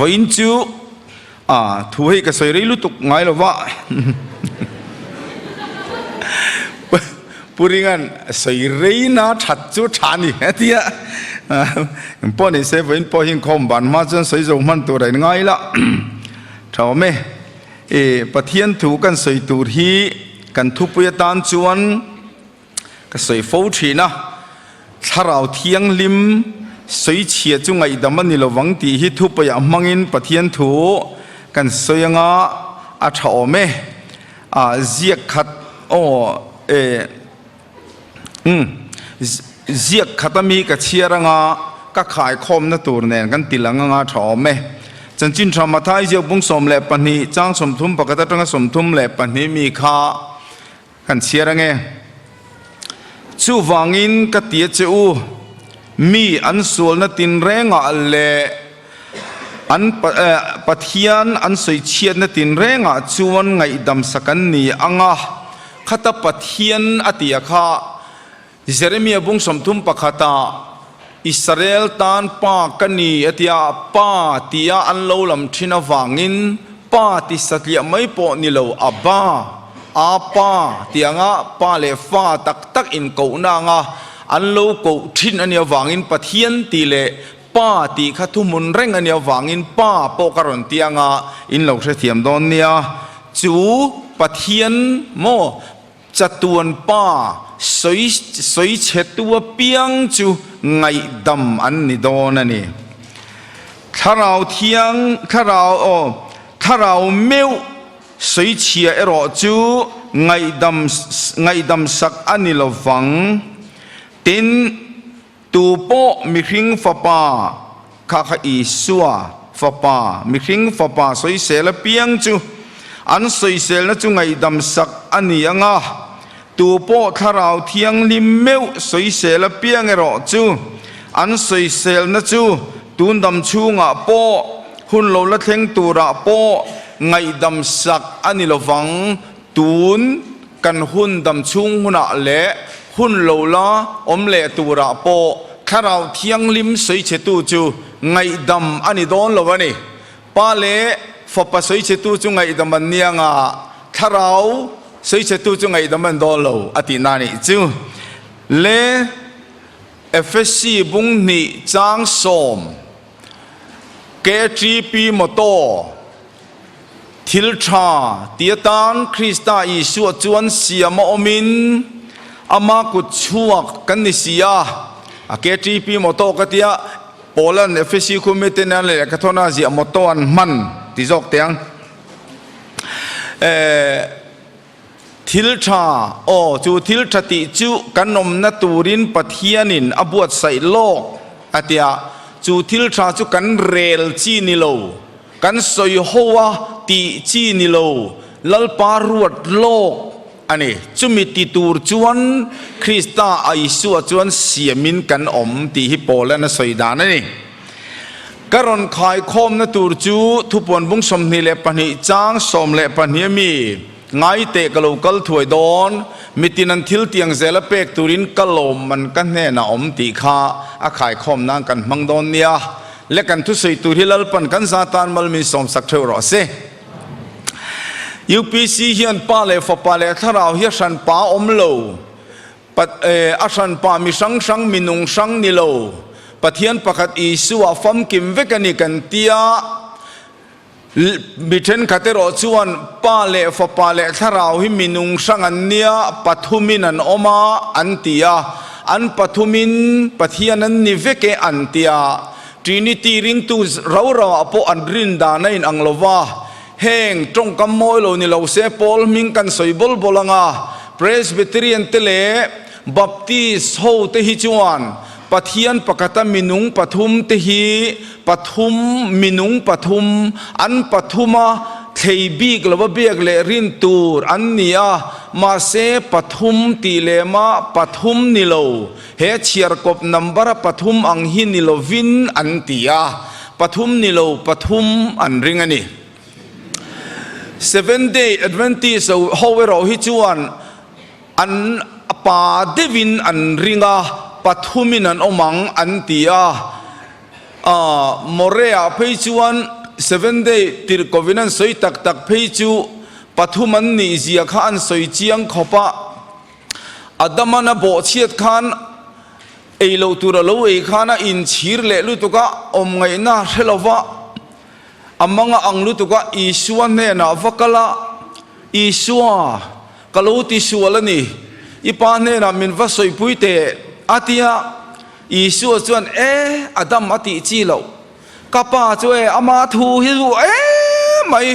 in chu thu hei ka soi rei lu tuk ngai lo wa puringan soi rei na that chu thani hetia po ni se voin po hin khom ban ma chon soi zo man tu rai ngai la thau me pathian thu kan soi tur hi kan thu puya tan chuan ka soi fo thina tharau thiang lim soi chia chu ngai damani lo wang ti hi thu puya mangin pathian thu kan soyanga a thau me ziak khat ziak khatami ka chiaranga ka khai khom na tur nen kan tilanga nga thau me chanchin thama thai je bung som le pani chang som thum pakata tanga som thum le pani mi kha kan chiarange chu wangin ka tia cheu mi an sul na tin renga le an pathian an soi chiat na tin renga chuan ngai dam sakan ni anga khata pathian atia kha Jeremia bung som thum pakhata Israel tan pa kani atia pa tia an lo lam thina wangin pa ti satlia mai po ni lo aba apa tianga pa le fa tak tak in ko na nga an lo ko thin ania wangin pathian ti le pa ti kha thu mun reng ania wangin pa po karon tianga in lo se thiam don nia chu pathian mo chatuan pa soi chetua piang chu ngai dam an ni don ani tharau thiang tharau meu soi chia ero chu ngai dam sak ani lo wang tin tu po mi hring fa pa kha kha I suwa fa pa mi hring fa pa soi sel piang chu an soi sel na chu ngai dam sak ani anga tu po tharau thiang lim meu soi sel piang ero chu an soi sel na chu tun dam chunga po hun lo la thleng tura po ngai dam sak ani lo wang tun kan hun dam chung huna le hun lo la om le tura po tharau thiang lim soi che tu chu ngai dam ani don lo wani pa le fa pa soi che tu chu ngai dam an nianga tharau soi che tu chu ngai dam an don lo ati nani chu le FSC bung ni chang som KTP moto thil tha tiatan Krista Isu chuan siama omin ama ku chuak kan ni sia KTP moto katia Poland FSC committee na le kathona ji moto an man ti jok tiang thil tha chu thil tha ti chu kanom na turin pathianin abuat sai lok atia chu thil tha chu kan rel chi ni lo kan soi hoa ti chi ni lo lalpa ruat lok ani chumi ti tur chuan Krista Aisu chuan siamin kan om ti hi Poland na soi dan ani karon khai khom na tur chu thupon bung som ni le pani chang som le pani mi ngai te kalokal thuai don mitinan thil tiang zela pek turin kalom man kan ne na om ti kha a khai khom nang kan mang don nia le kan thu sei tur hilal pan kan satan mal min som sak theu ro se UPC hian pa le fa pa le tharau hi san pa om lo pat a san pa mi sang sang minung sang ni lo pathian pakhat Isu a fam kim vekani kan tia Biten katero chuan pa le fa pa le tharau hi minung sang an nia pathumin an oma antia an pathumin pathian an ni veke antia Trinity ring tu raw apo an rin da na in anglowa heng tong kam moi lo ni lo se pol ming kan soibol bolanga Presbyterian tele Baptist ho te hi chuan pathian pakata minung pathum te hi pathum minung pathum an pathuma theibi glaba biak le rin tur an nia ma se pathum ti le ma pathum nilo he chiar kop number pathum ang hi nilo vin an tia pathum nilo pathum an ringani 7-day Adventist howero hi chuan an pa devin an ringa pathumin an omang antia morea phei chuan 7 day tir kovinan soi tak tak phei chu pathuman ni zia khan soi chiang khopa adamana bo chiat khan eilo tura lo e khana in chir le lu tuka om ngai na helova amanga anglu tuka isua ne na vakala isua kaluti sualani ipa ne na min va soi puite atia isua chuan adam ati chi lo kapa chu ama thu hi ru mai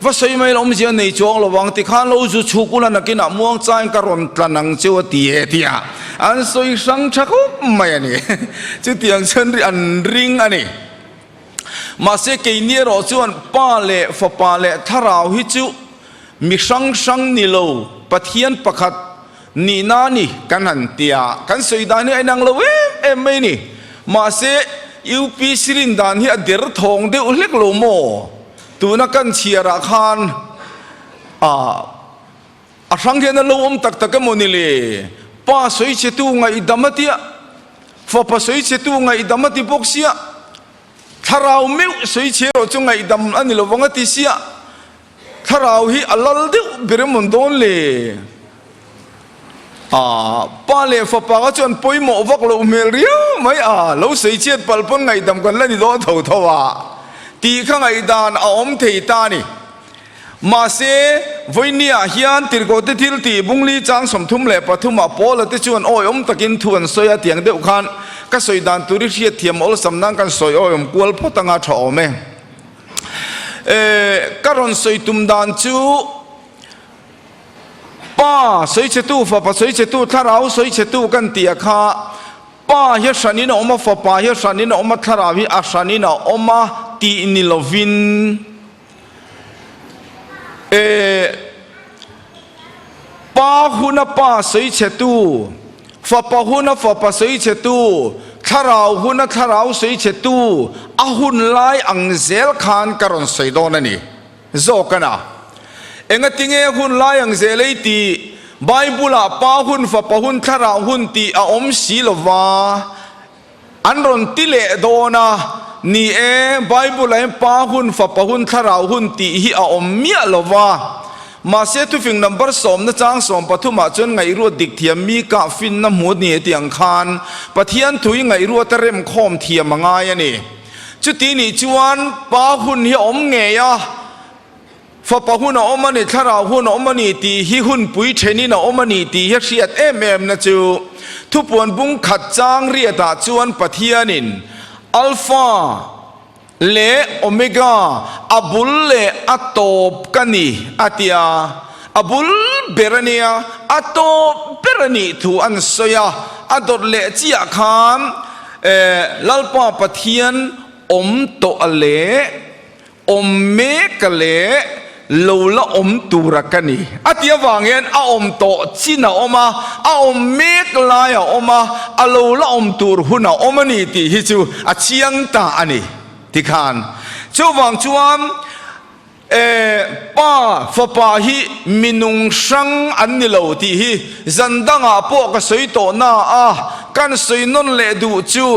va soi mai lom jian nei chong lo wang ti khan lo zu chu kula na kina muang chain karon tlanang chu tie tia an soi sang thaku mai ani chu tiang chen ri an ring ani ma se ke ni ro chuan pa le fa pa le tharau hi chu mi sang sang ni lo pathian pakhat ni na ni kan han tia kan soi da ni nang lo em mai ni ma se UP sirin dan hi adir thong de ulek lo mo tu na kan chiara khan a sang hen lo om tak tak mo ni le pa soi che tu ngai damatia fa pa soi che tu ngai damati boxia tharau meu soi che ro chu ngai dam ani lo wanga ti sia tharau hi alal de beremon don le pa le fa pa ga chon poi mo vak lo mel riu mai lo sei chet pal pon ngai dam kan la ni do tho tho wa ti kha ngai dan a om thei ta ni ma se voinia hian tirgo te thil ti bungli chang somthum le pathuma pol te chuan oi om takin thuan soya tiang deuh khan ka soi dan turi hriat thiam ol samnang kan soi oi om kual photanga tha ome karon soi tum dan chu pa soi che tu fa pa soi che tu tharau soi che tu kan tia kha pa hi shanina oma fa pa hi shanina oma tharawi a shanina oma ti ni lovin pa huna pa soi che tu fa pa huna fa pa soi che tu tharau huna tharau soi che tu a hun lai ang zel khan karon soi don ani zo kana enga tinge hun lai ang zelei ti Bible pa hun fa pa hun thara hun ti a om si lova anron tile dona ni Bible ai pa hun fa pa hun thara hun ti hi a om mia lova ma se tu fing number som na chang som pathuma chon ngai ru dik thiam mi ka fin na mu ni tiang khan pathian thui ngai ru ta rem khom thiam anga ya ni chu ti ni chuan pa hun hi om nge ya fa pa hun omani thara hun omani ti hi hun pui theni na omani ti hi hriat em na chu thu puan bung khat chang ria ta chuan pathianin alpha le omega abul le atop kani atia abul berania atop berani thu an soya ador le chia kham lalpa pathian om to ale om me kale lola om turakani atia wangen a om to china oma a om mek laya oma a lola om tur huna omani ti hi chu a chiang ta ani tikhan chu wang chuam pa fa pa hi minung sang an ni lo ti hi zandanga po ka soi to na kan soi non le du chu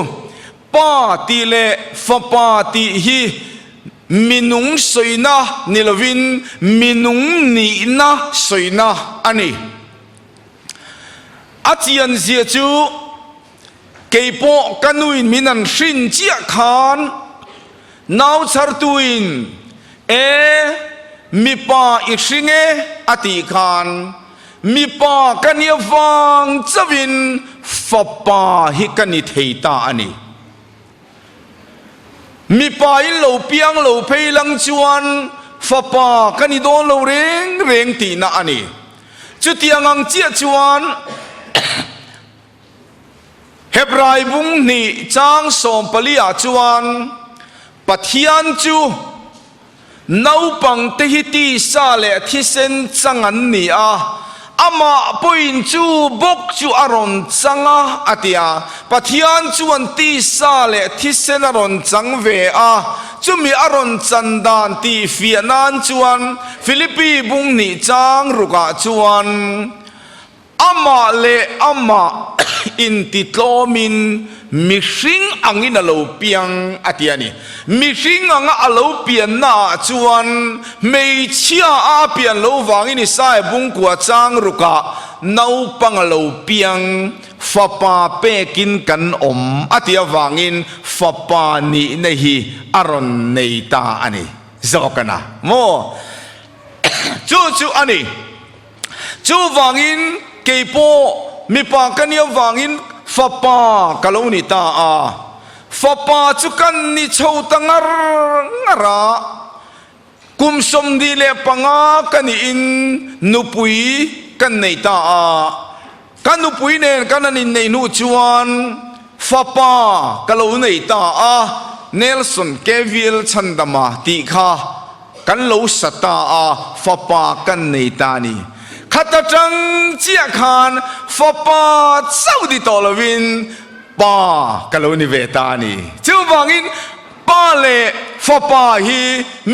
pa ti le fa pa ti hi minung soina nilovin minung ni na soina ani atian zia chu keipo kanuin minan shin chia khan nau chartuin mi pa ishringe ati khan mi pa kania wang chawin fa pa hi kani theita ani mi pa in lo piang lo phei lang chuan fa pa kani don lo reng ti na ani chu tiang ang chia chuan hebrai bung ni chang som palia chuan pathian chu nau pang te hi ti sa le thi sen changan ni ama poin chu bok chu aron changa atia pathian chuan ti sa le thi sen aron chang ve chumi aron chandan ti fianan chuan Philippi bung ni chang ruka chuan ama le ama in titlomin มิสิงอังอินอโลเปียงอาทิอันนี้มิสิงอังอโลเปียนน่าจวนไม่เชื่ออาเปียนโลวังอินิสายบุงกัวจางรุกะนาปังโลเปียงฟ้าป่าเปกินกันอาทิยวังอินฟ้าป่านี่ในฮีอารอนในตาอันนี้จบกันนะโมจู่อันนี้จู่วังอินเก็บมีปากกันยังวังอินฟ้าป่ากะโลนิตาฟ้าป่าจุกันนิชาวตังระกุมสมดีเลปังกันอินนุปุยกันในตากันนุปุยเนี่ยกันนินในนุจวนฟ้าป่ากะโลในตาเนลสันเควิลชันดามาติขากันโลสตาฟ้าป่ากันในตานี่ขัดจังเจียขานฟ้าป่าเจ้าดิตอลวินป่ากะโลนิเวตานี่เจ้าวังอินป่าเล่ฟ้าป่าฮี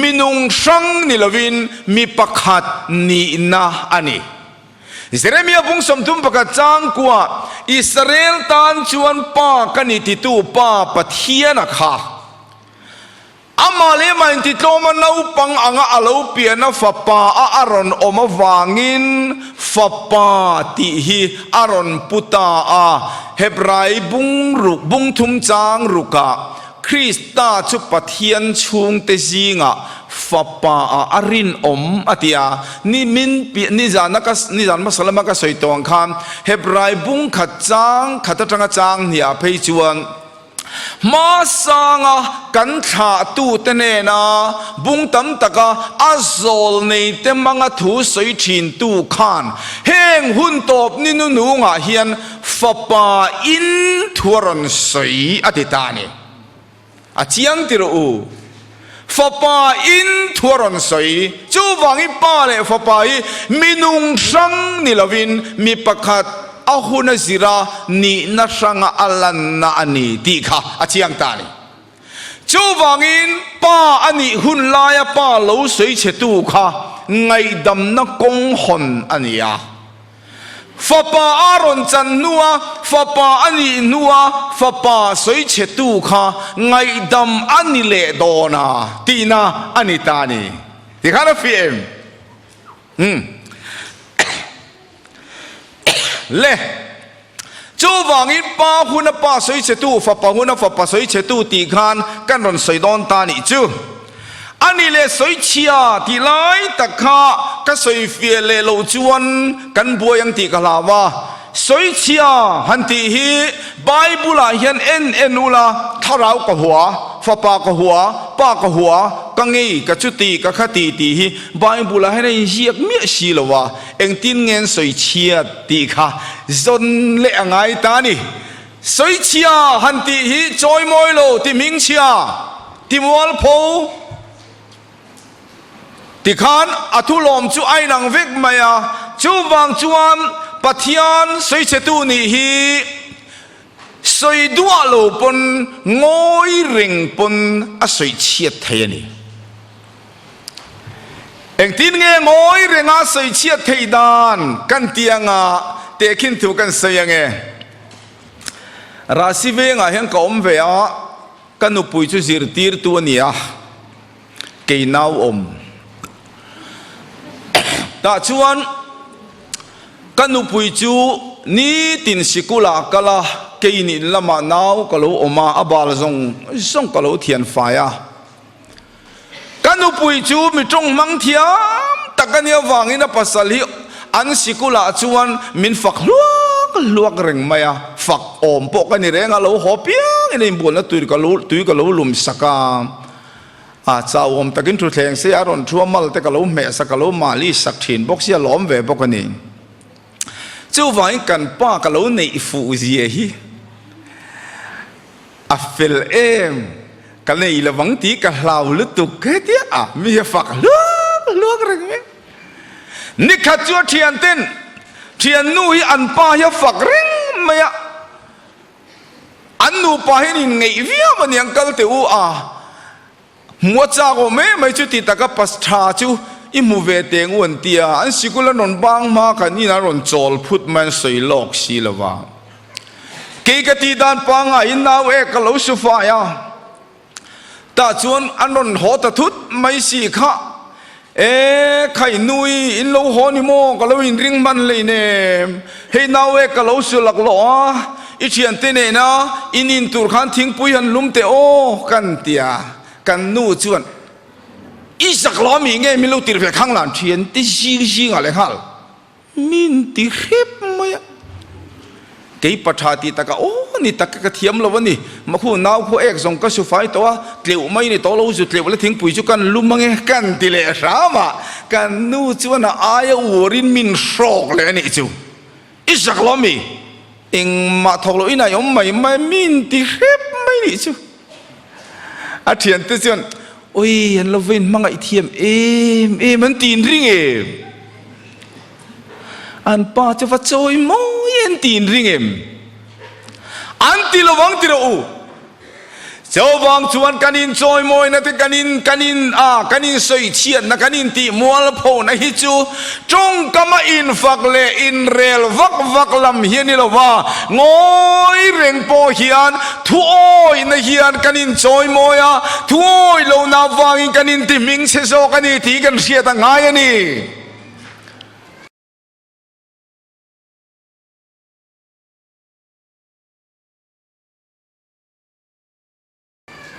มินุงสังนิลวินมีปักขัดนี่นะอันนี้อิสราเอลบุงสมทุมปะกจางกว่าอิสราเอลตันชวนป่ากันนิติตูป่าปะเทียนะค่ะอามาเลมันติดตัวมันเอาปังอ่างอาลูเปียนะฟ้าป่าอารอนอมวางินฟ้าป่าติฮีอารอนปุตตาเฮบไรบุงรุกบุงทุมจางรุกะคริสตาชุปะเทียนชุงเตจิงะฟ้าป่าอารินอติยานี่มินนี่จานักนี่จานมาสลามก็สวยตองคำเฮบไรบุงขัดจางขัดจังจางเนี่ยไปจวนมาสังกันขาตูเตเนนะบุงตั้มตะกะอาโซลในเต็มมังทูสวยชินตูขานเฮงหุ่นตบนินุนูงะเฮียนฟ้าป่าอินทัวรอนสวยอติตานีอาเจียงติรูฟ้าป่าอินทัวรอนสวยจูวังอิป่าเลฟ้าป่าอิมินุงสังนิลวินมีประคัดอาหุนสิรานี่นัสังอัลลันนาอันนี้ตีค่ะอาเชียงตานีจูวังอินป้าอันนี้หุนลายป้าเหลาสวยเชตูค่ะไงดำนักกงหอนอันนี้ฟ้าป่าอารอนจันนัวฟ้าป่าอันนี้นัวฟ้าป่าสวยเชตูค่ะไงดำอันนี้เลดอนาตีนาอันนี้ตานีที่ข้าราฟิเอ็มเล่จูวังอินป้าหุนป้าสวยเชตูฟ้าป่าหุนฟ้าป่าสวยเชตูตีขานกันรอนสวยดอนตานีจูอันนี้เลสวยเชียที่ไล่ตะขาก็สวยเฟียเลโลจวนกันบัวยังตีกลาวาสวยเชียฮันตีฮีไบเบิลเฮียนเอ็นอุลาทาราวกหัวฟ้าป่าก็หัวป้าก็หัวกังงี้ก็จุตีก็ขัดตีฮีไบเบิลให้ได้เยียกเมียชีลวะเอ็งตินเงินสวยเชียตีขาจนเละไงตานี่สวยเชียฮันตีฮีจอยมอยโลที่มิงเชียที่มัวลโพที่ขานอัตุลมจูไอนังเวกมายาจูวังจวนปัทยานสวยเชตูนี่ฮีสวยดัวโลปนงอยริงปนสวยเชียดเทียนี่เอ็งตีนเงยงอยริงสวยเชียดเทียดานกันเตียงเตะขินถูกันเสียงราศีเวงเห็นกอมเวียกันอุปุยจูจิรตีร์ตัวนี้เกยนาวตาชวนกันอุปุยจูนี่ตินสิกุลากะลาเกยนิลมานาวกะโลอมาอบาลซงกะโลเทียนไฟกันอุปุยจูมีจงมังเทียมตะกันเนียวางอินะปัสสลีอันสิกุลาชวนมินฝักลวกเร่งมายฝักอมปกกันนี่เร่งกะโลหอบเปียงอินบุญละตุยกะโลลุมสักเจ้าอมตะกินทุเทงเสียอารอนชัวมัลแต่กะโลเมสักกะโลมาลีสักถินบกเสียล้อมเวบกันนี่เจ้าวังกันป้ากะโลในฟูเจียฮีอัฟเฟลกันในละวังตีกะลาวลุตุกเดียมีฝักลวกเร่งไหมนี่ขัดจัวเทียนเต้นเทียนนู่ฮีอันป้าเฮฝักเร่งไหมอันนู่ป้าเฮนี่ไงวิอามันยังกัลเตอูมัวจาก็ไม่จุดที่ตะกับปัสชาจูอิมูเวเตงวันเตียอันสิกุลนนบางมากันนี่นะรอนโจลพุทธมันสวยโลกสีละวะ cái ti đàn pa ngay nào cái lâu số phải à ta chuan anhron họ ta thút mấy gì khác khai nuôi in lâu họ ni mo cái lâu in ring man lấy nè hay nào cái lâu số lạc lọ ít chuyện thế này na in tur khan thing pui han lum te o kan tia kan nu chuan ít sắc lọ mi nghe mi lâu tiền phải khang lan chuyện tí xí ngà lại hal min tí khép mày cái bắt chát tí ta cả ô ni ta cái thiam lâu vậy mà khu nào khu ek dòng cái số phải to liệu mấy ni to lâu rồi liệu là thing pui chu kan lum mang kan tí lệ sao mà kan nu chuan na ai urin min shock lệ ni chu ít sắc lọ mi anh mà thầu lỗi này ông mày min tí khép mấy đi chứ à thiền tư chuyện ôi anh lâu bên mang ngại thiềm em anh tin riêng em anh pa cho phát trôi mỗi anh tin riêng em anh tin là vắng tin là u cho vang chuan kanin choi moi na te kanin soi chian na kanin ti mual pho na hi chu trong kama in fak le in rel vak lam hian ni lova ngoi reng po hian thu oi na hian kanin choi moi a thu oi lo na wang kanin ti ming se so kani ti kan sia ta ngai ani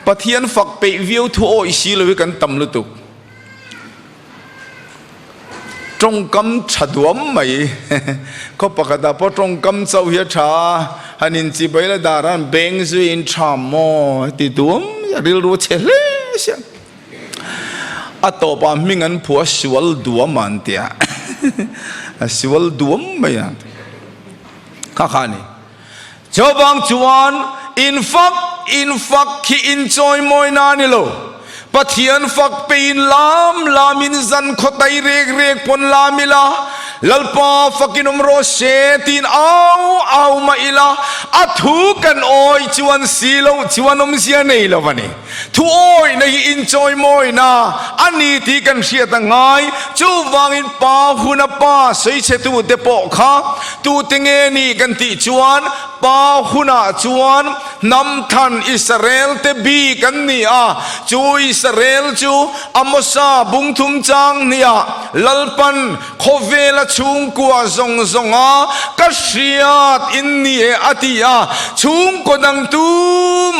Pathian phật bị viêu thu ôi xí lốiกันtầm lưu tục trong cấm chặt đuấm mày có bậc đại bậc trong cấm châu hiệp trà hành in chỉ bây là đà ran beng duyên chạm mò thì đuấm rìu rùa chết lẽ xem à tổ ba mình ăn phua sual đuấm man tia sual đuấm mày à khá khá này cho bang chuan in phật khi in choi moi na ni lo pathian phật pein lam in zan khotai rek pon lamila lalpa fakinom ro se tin au ma ila athu kan oi chuan silo chuanom sia nei lo wani thu oi nei in choi moi na ani ti kan sia ta ngai chu wangin pa huna pa sei che tu te po kha tu tinge ni kan ti chuan pa huna chuan nam than Israel te bi kan ni a chu Israel chu amosa bung thum chang nia lalpan khovela chung kwa zong a kashiat in ni atia chung ko dang tu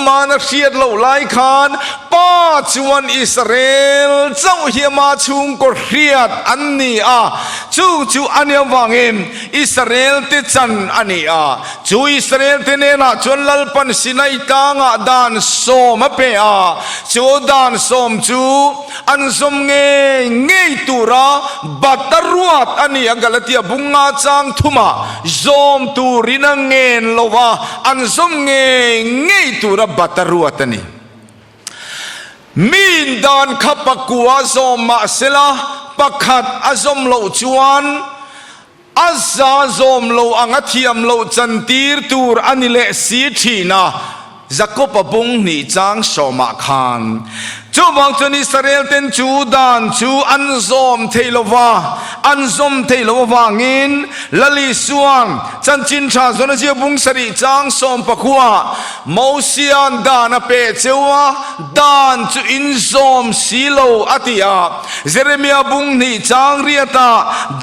mana siat lo lai khan pa chuan Israel chau hiama chung ko riat an ni a chu ania wangem Israel te chan ani a chu Israel te ne na chon lalpan sinai tanga dan som pe a chu dan som chu an som nge tura bataruat ani agalatia bunga chang thuma zom turina ngen lova an som nge tura bataruat ani min dan khapakua zom ma sela pakhat azom lo chuan azza zom lo angathiam lo chantir tur anile si thina Jacob abung ni chang soma khan chu bang chun Israel ten chu dan chu anzom theilova ngin lali suan chan chin tha zona je bung sari chang som pakua mosian dan pe chewa dan chu inzom silo atia Jeremia bung ni chang riata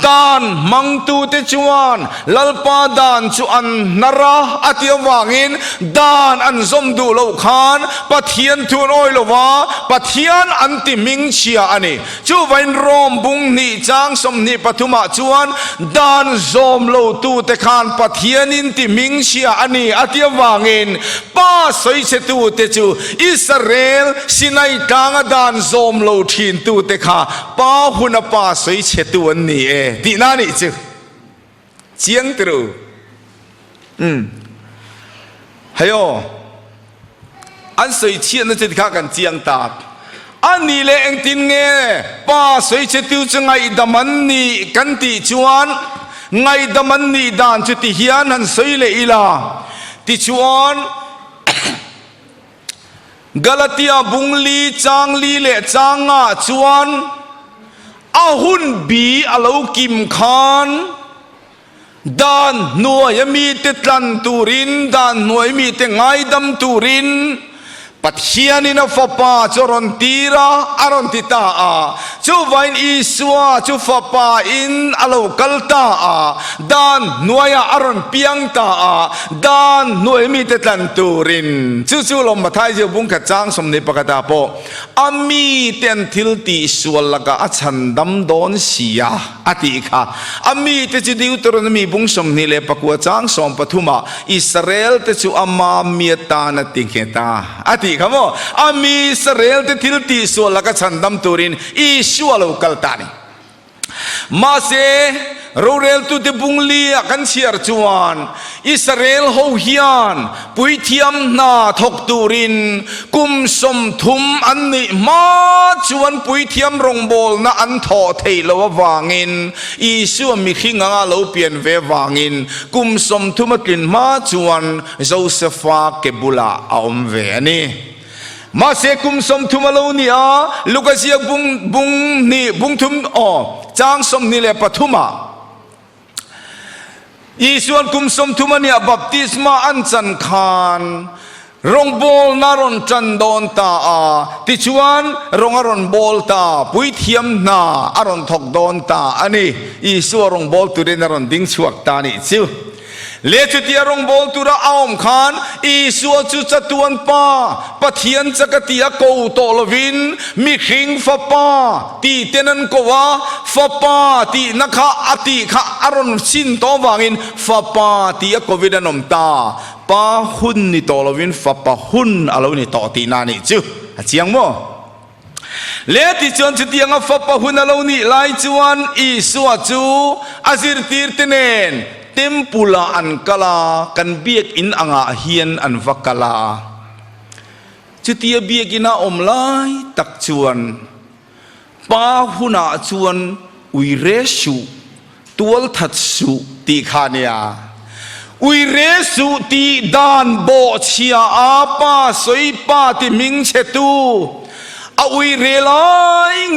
dan mangtu te chuan lalpa dan chu an nara atia wangin dan anzom du lo khan pathian thun oi lova pathian anti ming chia ani chu vain rom bung ni chang som ni pathuma chuan dan zom lo tu te khan pathian in ti ming chia ani atia wangin pa soi che tu te chu Israel sinai tanga dan zom lo thin tu te kha pa huna pa soi che tu an ni e ti na ni chu chiang tru hayo an soi chian na che kha kan chiang ta ani le eng tin nge pa soi che tu changai daman ni kan ti chuan ngai daman ni dan chu ti hian han soi le ila ti chuan Galatia bungli changli le changa chuan ahun bi alo kim khan ด้านหน่วยมีเตตันตูรินด้านหน่วยมีเตไงดำตูรินปัทเฮียนินาฟปาจรอนตีระอารอนติตาจูไวน์อิสวาจูฟปาอินอโลกัลตาด้านหน่วยอารอนเปียงตาด้านหน่วยมีเตตันตูรินจูลมมาไทยจูบุงกะจางสมนิปกตาโปอามีเตียนทิลติสวลกะอัชันดัมโดนเสียอติค่ะอามีเตจิดิวตรนมีบุงสมนิเลปกัวจางสมปฐุมาอิสราเอลเตจูอามาเมียตานติงเกตาอติคำว่าอามีอิสราเอลเตทิลติสวลกะชันดัมตูรินอิชัวโลกัลตานีมาเซโรเรลตุเตบุงลีกันเชียร์จวนอิสราเอลโฮฮิอันปุยเทียมนาทกตูรินกุมสมทุมอันนี้มาจวนปุยเทียมรงโบลนาอันทอเทลววางินอิสุมีขิงอาลเปลี่ยนเววางินกุมสมทุมกินมาจวนโจเซฟาเกบุลาอมเวนี่มาเสกุมสมทุมาโลนีลูกเสียบุงนี่บุงทุมจางสมนี่แหละปฐุมาอีส่วนกุมสมทุมานี่บัพติศมาอันจันคานรงโบลนารอนจันโดนตาติชวนรงอารอนโบลตาปุยเทียมนาอารอนทกโดนตาอันนี้อีส่วนรงโบลตุเรนอารอนดิ้งชวกตานี่ซิวเลจุติารองบอลตุระอามขานอีสัวจุจัตุนป้าปะเทียนจักติยาโกโตลวินมีขิงฟ้าป้าตีเตนันกว่าฟ้าป้าตีนักอติขะอารอนสินโตวางินฟ้าป้าตียาโกวิดานมตาป้าหุ่นนี่โตลวินฟ้าป้าหุ่นอาลูนี่โตตีนานี่จูเจียงโมเลติจวนจุติยังฟ้าป้าหุ่นอาลูนี่ไลจวนอีสัวจูอาซิรตีร์เตเนนเต็มปุลาอันกลากันเบียกอินอ่างเฮียนอันวักกลาจุดที่เบียกินาอมไลตักชวนป้าหุนาชวนอุยเรสุตัวทัดสุตีขานียอุยเรสุตีดานโบเชียอาป้าสวยป้าที่มิงเชตูอุยเรไล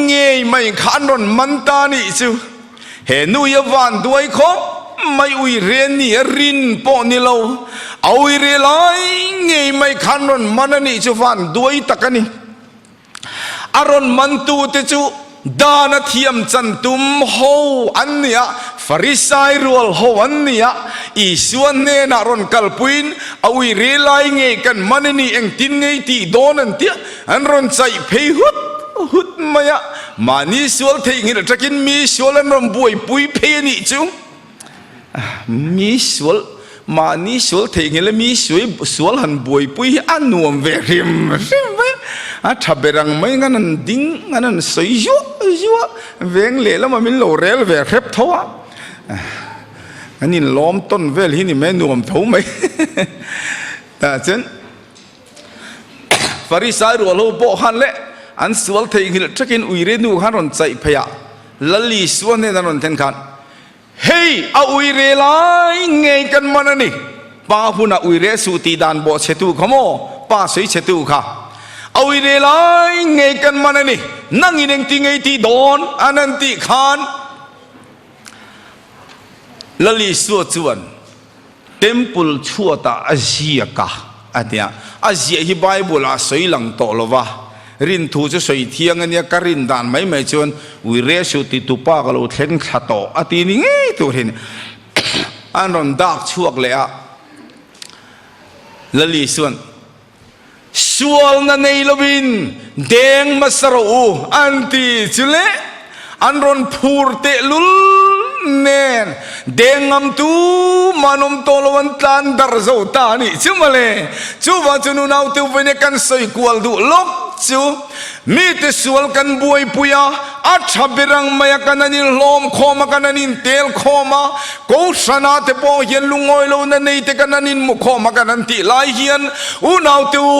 เงยไม่ขันรอนมันตานิจูเฮนุยวันด้วยคบไม่อุยเรนนี่รินปอนิโลเอาอุยเรไลเงยไม่ขันรอนมันนี่จูฟันด้วยตะกันนี่อารอนมันตูเตจูดานเทียมจันตุมโฮอันเนียฟาริสายรัวโฮอันเนียอีส่วนเนนารอนกัลปุยนเอาอุยเรไลเงยกันมันนี่เองตินเงยตีโดนันเตียอันรอนใจเพยหุดมายะมานี่สวลเทงินตะกินมีสวลรอนบวยปุยเพยนี่จูมีสวลมานี่สวลเทงินและมีสวลหันบวยปุยอันนวมเวริมถ้าเบรังไม่งั้นนั่นดิ้งงั้นนั่นสวยยั่วเวงเล่แล้วมันมีโลเรลเวรเร็บทัวอันนี้ล้อมต้นเวลที่นี่ไม่นวมเท่าไหมแต่เช่นฟาริสายรัวโลโบหันเละอันสวลเทงินจะกินอุยเรนูหันรอนใจพยาลลีสวลเนี่ยนั่นรอนเทนขันเฮ้ยเอาอุยเรไลเงยกันมันนี่ป้าพูน่ะอุยเรสุตีดานโบเชตูขโมป้าสวยเชตูค่ะเอาอุยเรไลเงยกันมันนี่นั่งอินเองตีเงยตีโดนอันนั้นตีขานลลีสวดจวนเต็มปุลชัวตาอาเซียกะอันเนี้ยอาเซียที่ไบเบิลอาสวยหลังโตลวะรินทูจะสวยเทียงอันเนี้ยกรินดานไม่จวนวิเรสุติตุป้าก็เราเทนขัดโตอตีนี่ไงตัวเห็นอันรอนดักช่วงเลยอะละลีส่วนสวลนันในลวินเดงมาสรูอันตีจุเลอันรอนพูดเตลุลเนนเดงอัมตูมานมโตลวันตันดาร์โซตานี่จุมาเลยจูว่าจุนุนเอาตัวเป็นกันสวยกว่าดูลกจูมีแต่สวลกันบวยปุยาอัชบิรังมายักันนิลลมโคมากันนินเตลโคมากูชนะเตปอเย็นลุงอยโลนันนี่เตกันนินมุขโคมากันนันติลายเฮียนอุนเอาตัว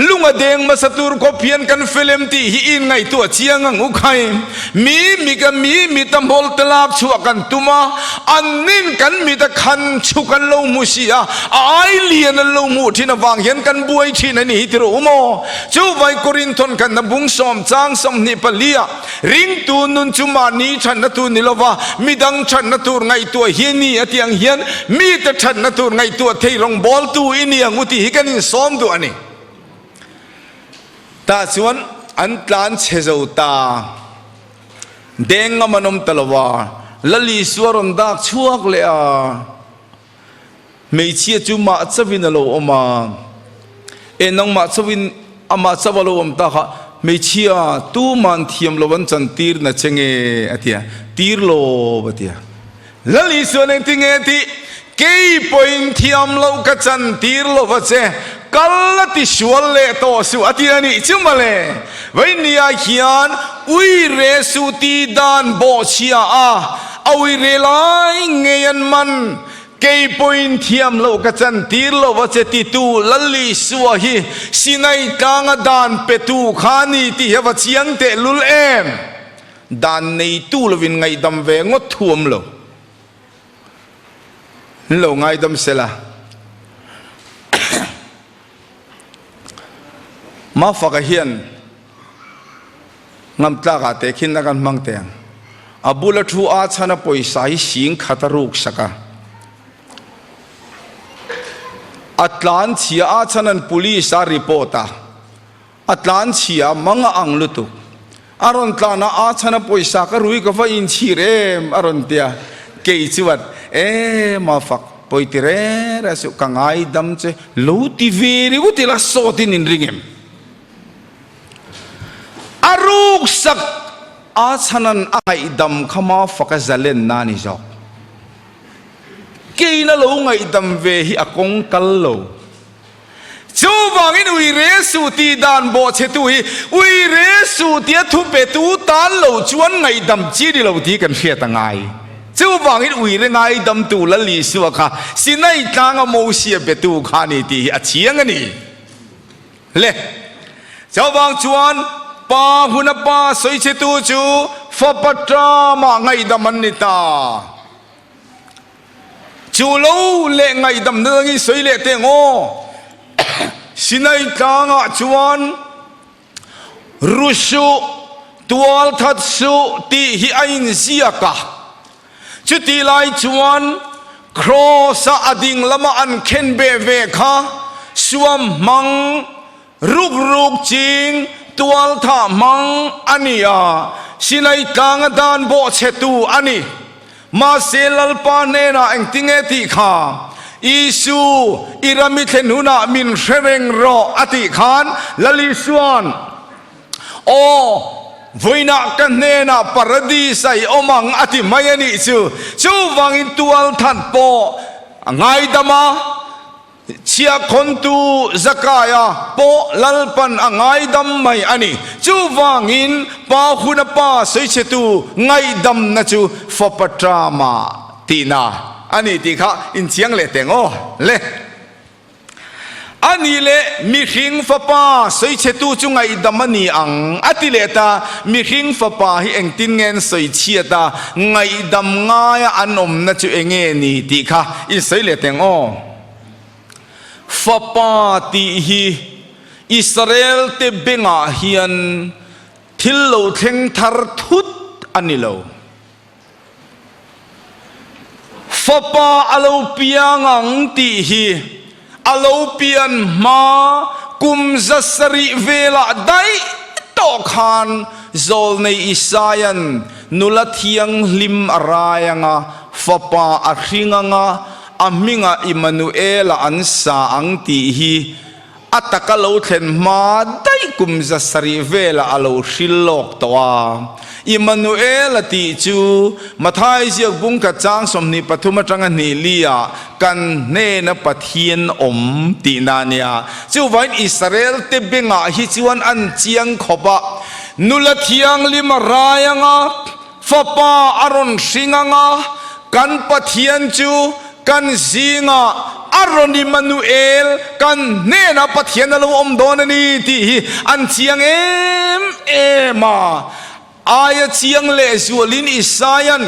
ลุงอเดงมาสตูร์ก็เพียนกันฟิล์มที่หินไงตัวเชียงงุกไข่มีกันมีตำบลตลาดชัวกันตุมาอันนินกันมีแต่ขันชุกันโลมุชีอาไอเลียนโลมุที่นวางเห็นกันบวยที่นั่นนี่ที่รู้โมจูไวกรินทนกัน กันนะบุงสอมจางสมนิปลียริงตูนุนจุมานีฉันนตูนิลวะมีดังฉันนตูไงตัวเฮียนี่อติยังเฮียนมีแต่ฉันนตูไงตัวเทยรงบอลตูอินี่ยังอุติฮิกันนี่สอมตัวอันนี้ตาส่วนอันตลานเชจอุตาเด้งมันอมตลวาลลีสวรรดักชัวกเลยไม่เชื่อจุมาจะวินโลอมาน้องมาจะวินอามาจะวโลอมตาค่ะไม่เชื่อตู้มันเทียมโลวันจันตีร์นะเชงเอติยาตีร์โลบติยาลลีสวรรค์ติงเอติเกย์พอยน์เทียมโลกจันตีร์โลวัชเชกัลติชวลเลโตสุอติยานี่จุมาเลวันนี้อาเขียนอุยเรสุตีดานโบชียาเอาวิเรลายเงียนมันเกย์พอยน์เทียมโลกจันตีร์โลวัชติตูลลีสวะฮีสินัยกางดานเปตูขานีที่เหวเชียงเตลุลเอมดานในตูลวินไงดำเวงดท่วมโลไงดำเสละมาฟักเฮียนงำตากาเตคินนักันมังเตียงอาบุลทูอาชนะปอยสายสิงขัตรุกสกาอัตลานเชียอาชนันปุลิสาริโปตาอัตลานเชียมังอังลุตุอารอนตลานาอาชนะปอยสากรุยกฟ้าอินชีเรมอารอนเตียเกยจิวัดมาฟักปอยติเรรสุกังไอดัมเจลูติเวริกุติลาโซตินินริงเอมอารุกสักอาชนันไอดัมขมาฟักจะเล่นนานิจอกเกยน่าลูไงดัมเวฮิอากงกัลโลจูบังอินอุยเรสุตีดานโบเชตุยอุยเรสุตีทุเปตูตานโลจวนไงดัมจีดิโลที่กันเฟียตังไงจูบังอินอุยเรไงดัมตูละลีสัวค่ะสินัยตางโมเสียเปตูขานีตีอาเชียงนี่เล่จูบังจวนป้าหุนป้าสวยเชตูจูฟปัตรามาไงดัมมันนิตาจูโลเล่ไงดำเนินสวยเล่เตงโอสินัยตางะจวนรุสุตัวทัดสุตีฮิอินเซียกะจุดที่ไลจวนครอสอดิ่งละมาอันเข็นเบเวค่ะสวมมังรุกจริงตัวท่ามังอันนี้สินัยตางะดานโบเชตูอันนี้มาเซลลปาเนน่าเอ็งติงเอติข้าอิสุอิรามิเทนุนามินเชเรงรออติขานลลิสวนโอวินากันเนน่าปารดีไซโอมังอติมายันิจูวังอินตัวทันโปไงดามาเชียคนตูซักายาโปลัลปันไงดำไม่อันนี้จูวังอินป้าหุนป้าสวยเชตูไงดำนะจูฟปัตรามาตีนาอันนี้ที่ข้าอินเชียงเล่เตงโอเล่อันนี้เล่มีหิงฟป้าสวยเชตูจูไงดำมันนี่อังอัติเลตามีหิงฟป้าให้เอ็งตินเงินสวยเชียตาไงดำง่ายอันอมนะจูเองเงนี่ที่ข้าอินสวยเล่เตงโอฟปาติฮีอิสราเอลเตเบงาฮิยันทิลโลเทงทาร์ทุดอันนี้โลฟปาอโลปียงังติฮีอโลปียนมากุมจัสริเวลาได้ตอคานโซลในอิสายันนุลเทียงลิมอารายงาฟปาอาริงงาอามิงาอิมานูเอลอันสาอังตีฮีอัตตะกะโลเทนมาได้กุมจะสริเวลาอโลชิลโลกตัวอิมานูเอลติจูมาทายเสียบุงกะจางสมนิปทุมจังนีเลียกันเนนปะเทียนอมตีนานียจูวันอิสราเอลเตเบงาฮิจวนอันเจียงขบะนุลเทียงลิมรายงาฟปาอารอนสิงงากันปะเทียนจูกันซิงาอารอนิมานูเอลกันเนนาปะเทียนลงอมโดนนี่ที่อันเชียงมาอายเชียงเลสวลินอิสายัน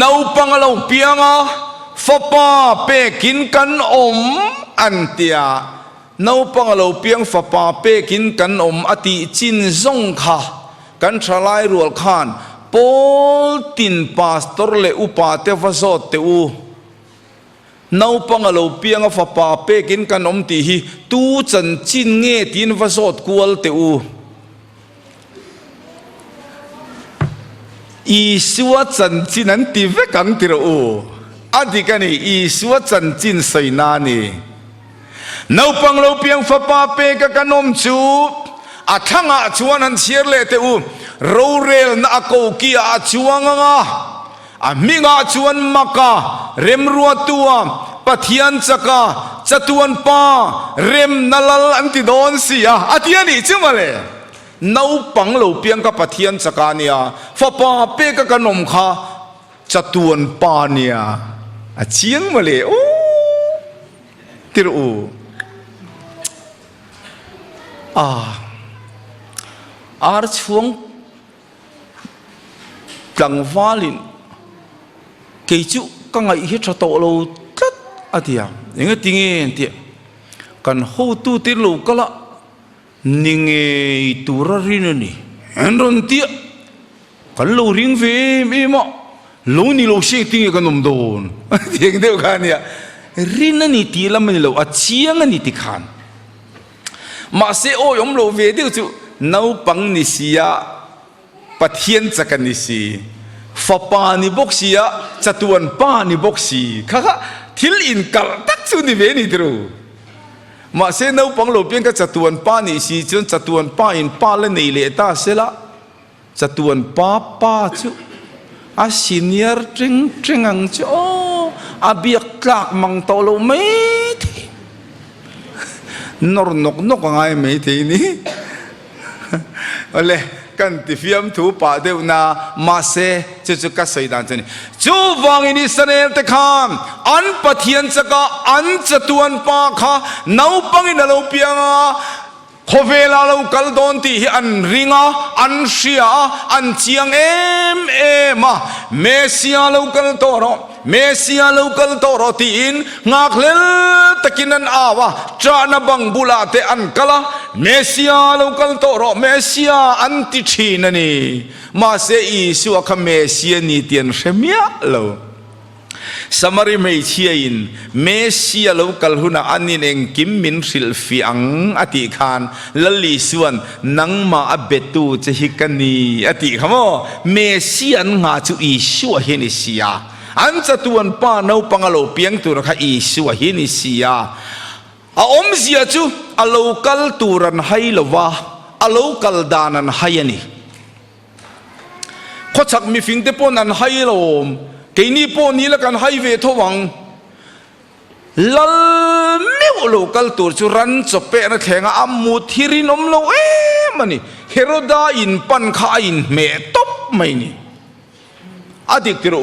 นาปังเราเปียงฟปาเปกินกันอมอันเตีย nấu pang lâu piang pha pa pe kin kan ati chin zong kha kan thalai rual khan pol tin pastor le upa te vazot te u nấu pang lâu piang pha pa pe kin kan ti hi tu chan chin nge tin vazot kual te u Isua chan chin an ti ve kang ti ro u adi kani Isua chan chin sai na ni nấu pang lâu piang pha pa pe ka kanom chu athanga chuan an chiar le te u ro rel na ko ki a chuanga nga a minga chuan maka rem ruwa tua pathian chaka chatuan pa rem nalal anti don sia atiani chumale nấu pang lâu piang ka pathian chaka nia pha pa pe ka kanom kha chatuan pa nia a chiang male o tiru ar chuang tlang valin ke chu ka ngai hi tha to lo tat atia enga tinge ti kan ho tu ti lo kala ninge turarin ni enron ti kan lo ring ve me ma lo ni lo she tinge kan nom don tieng deu khan ya rin ni ti lam ni lo a chiang ni ti khan mà sẽ ôi ông lâu về điều chú nấu bằng ni xia pathian chakan ni si pha pa ni bok sia chatuan pa ni bok si kha thil in kal tak chu ni ve ni tru mà sẽ nấu bằng lâu piang ka chatuan pa ni si chun chatuan pa in pa le nei le ta sela chatuan pa chu a senior treng ang chu a biak tlak mang to lo me nor nok ngai mấy thế ní, ole kan ti fiam thu pa deu na ma se chu ka sai dan chani chu wang ini sanel te kham an pathian chaka an chatuan pa kha nau pangin lo pianga khovela lo kal don ti an ringa an sia an chiang ma mesia lo kal toro Mesia local toro tin ngak lel takinan awa trana bang bulate an kala Mesia local toro Mesia anti china ni ma se isu akha Mesia ni tian shemia lo samari mei chiain Mesia local huna anin eng kim min sil fiang ati khan lali suan nangma abetu chehikani ati khamo Mesia nga chu isu heni sia an chatuan pa nau pangalo piang tu rakha isu hi ni sia a om zia chu a local turan hai lova a local danan hayani khochak mi fing te pon an hai lom ke ni pon ni la kan hai ve thowang lal meu local tur chu ran chope na thenga amu thirin om lo mani heroda in pan kha in me top mai ni adik tiru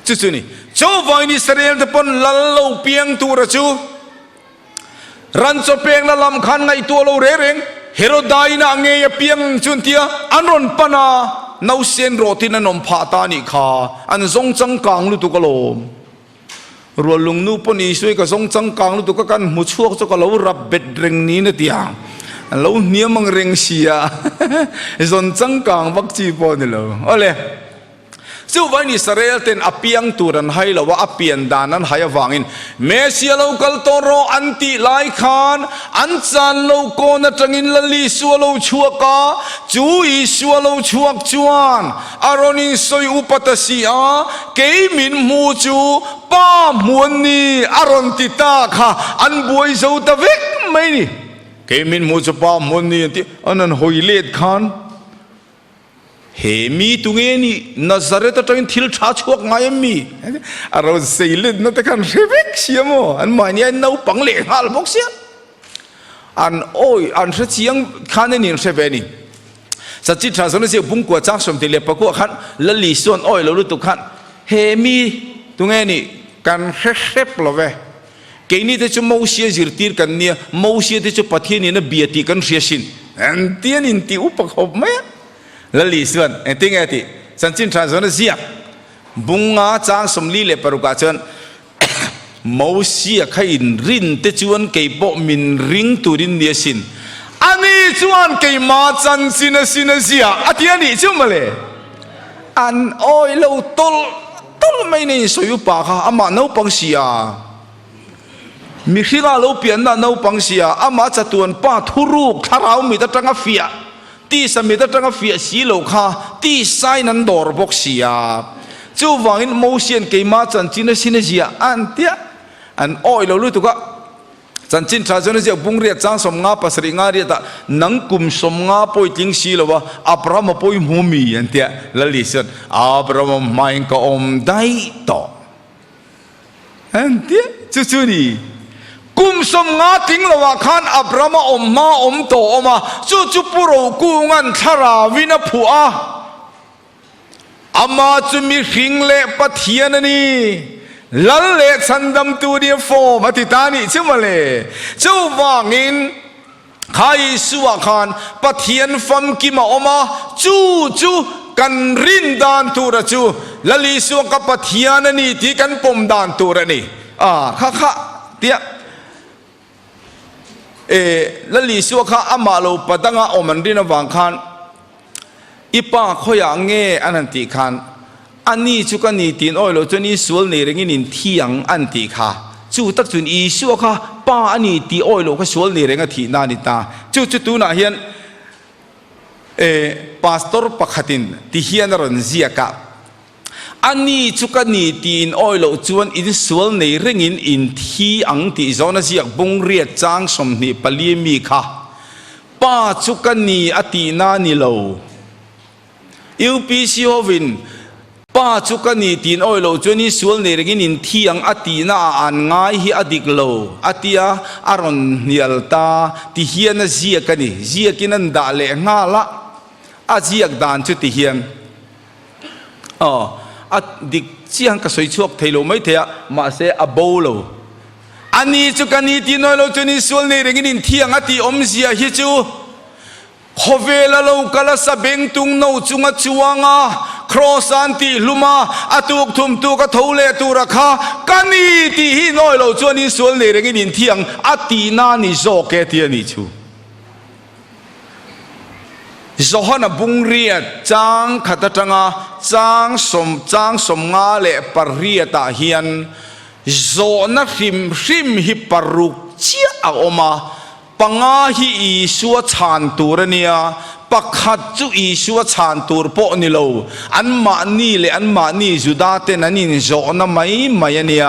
chú ni cho vai ni Israel te pon lallo piang tu ra chu ran cho peng la lam khan ngai tu lo re reng Herodai na nge ya piang chun tia anron pana nau sen rotin anom pha ta ni kha an zong chang kang lu tu ka lo ro lung nu pon i sui ka zong chang kang lu tu ka kan mu chuak cho ka lo rap bet reng ni na tia lo niamang reng sia zong chang kang bak chi pon ni lo ole chu vai ni Israel ten apiang turan hai lawa apian danan hai awangin Mesia local toro anti lai khan anchan lo ko na tangin lali sualo chuaka chu I sualo chuak chuan aroni soi upatasia ke min mu chu pa muani aron ti ta kha an buai zo ta vek mai ni ke min mu chu pa muani ti anan hoilet khan he mi tunge ni Nazareth atangin thil tha chuak ngai mi aro seilet na te kan revek siamo an mani an nau pangle hal bok sia an oi an thra chiang khan ni seveni sachi thasona se bung ko chak som te le pa ko khan lali son oi lo lu tu khan he mi tunge ni kan hep love ke ni te chu mo sia zirtir kan ni mo sia te chu pathian ni na biati kan riasin an tian in ti upak hop ma lali suan enting ati sanchin transona zia bunga chang somli le paruka chon มูเสียขยินรินเตจวนเก็บมินริงตุรินเดียสินอันนี้จวนเก็บมาจันสินเสียอันที่อันนี้จุมาเลยอันโอ้ยเราตลไม่เนี่ยสวยปากค่ะอามาโนปังเสียมีขี้กาเราเปลี่ยนนะโนปังเสียอามาจะตัวนป้าทุรุกถ้าเรามีแต่จังเฟียตีสมีแต่จังเฟียสีโลกค่ะตีไซนันดอร์บกเสียจู่วางอินโมเชียนเกมาจันจินสินเสียอันเดียอันโอ้ยเรารู้ตัวก็จันจินชาจนเสียบุ้งเรียจางสมงาปัสริงาเรียตะนังกุมสมงาป่วยจิงสีโลวะอับรามาป่วยมูมีอันเดียละลิสันอับรามาไม่ก็อมได้ต่ออันเดียจู่นี่กุมสมงาทิ้งละวะขันอับรามาอมมาอมโตอมาจู่ปุโรกูงันทาราวินาผัวอามาจะมีหิงเละปะเทียนนี่ลัลเละฉันดำตัวเดียวโฟมาติตานี่ใช่ไหมเล่เจ้าว่างินใครสัวขันปะเทียนฟัมกิมาอมาจู่กันรินดานตัวระจู่ลัลิสัวกับปะเทียนนี่ที่กันปมดานตัวระนี่ข้าเตี้ยลัลิสัวข้าอามาโลปะตั้งอาอมันรินวังขันอีป้าเขาอยากเงี้ยอันนั้นตีขันอันนี้จุกันนี่ตีนอ้อยเราจนนี้ส่วนในเรื่องนี้เที่ยงอันตีค่ะจู่ตักจุนอีชัวค่ะป้าอันนี้ตีอ้อยเราก็ส่วนในเรื่องที่นานิตาจู่ตัวน่ะเฮียนพาสตอร์ปักขัดินที่เฮียนรันเซียกับอันนี้จุกันนี่ตีนอ้อยเราจวนอินส่วนในเรื่องนี้อินที่อังตีจอนะเสียบุงเรียจางสมนิปลีมีค่ะป้าจุกันนี่อตีนานิโลยูพีซีโอวินป้าจุกันนี่ตีนอ้อยโลจนี่ส่วนในเรื่องนี้ที่ยังอตีน่าอันง่ายฮีอดิกโลอตียาอารอนเนียลตาที่เฮียนเสียกันนี่เสียกินันด่าเละง่าละอาเสียกดานจุดที่เฮียนอดิกเสียงกระสวยชวกเทโลไม่เทียมาเสอโบโลอันนี้จุกันนี่ตีนอ้อยโลจนี่ส่วนในเรื่องนี้ที่ยังอตีอมเสียฮิจูขเวลาเรากลาสเบงตุงโนจุงจวงาครอสันติลุมาอตุกทุมตุกทเลตุระคากันนี่ที่หิน้อยเราจวนนี้ส่วนเลยเรื่องนี้เที่ยงอตีนานี่โจเกตียนี่ชูโจฮันบุงเรียจางขัดจังอาจางสมงาเลปรเรียตาเฮียนโจนักริมฮิปรุกเจียออกมาปังอาฮีอีสัวชานตูรเนียปักขัดจูอีสัวชานตูรโปนิโลอันมานี่เลยอันมานี่จุดาเตนันนี่โจนะไม่เนีย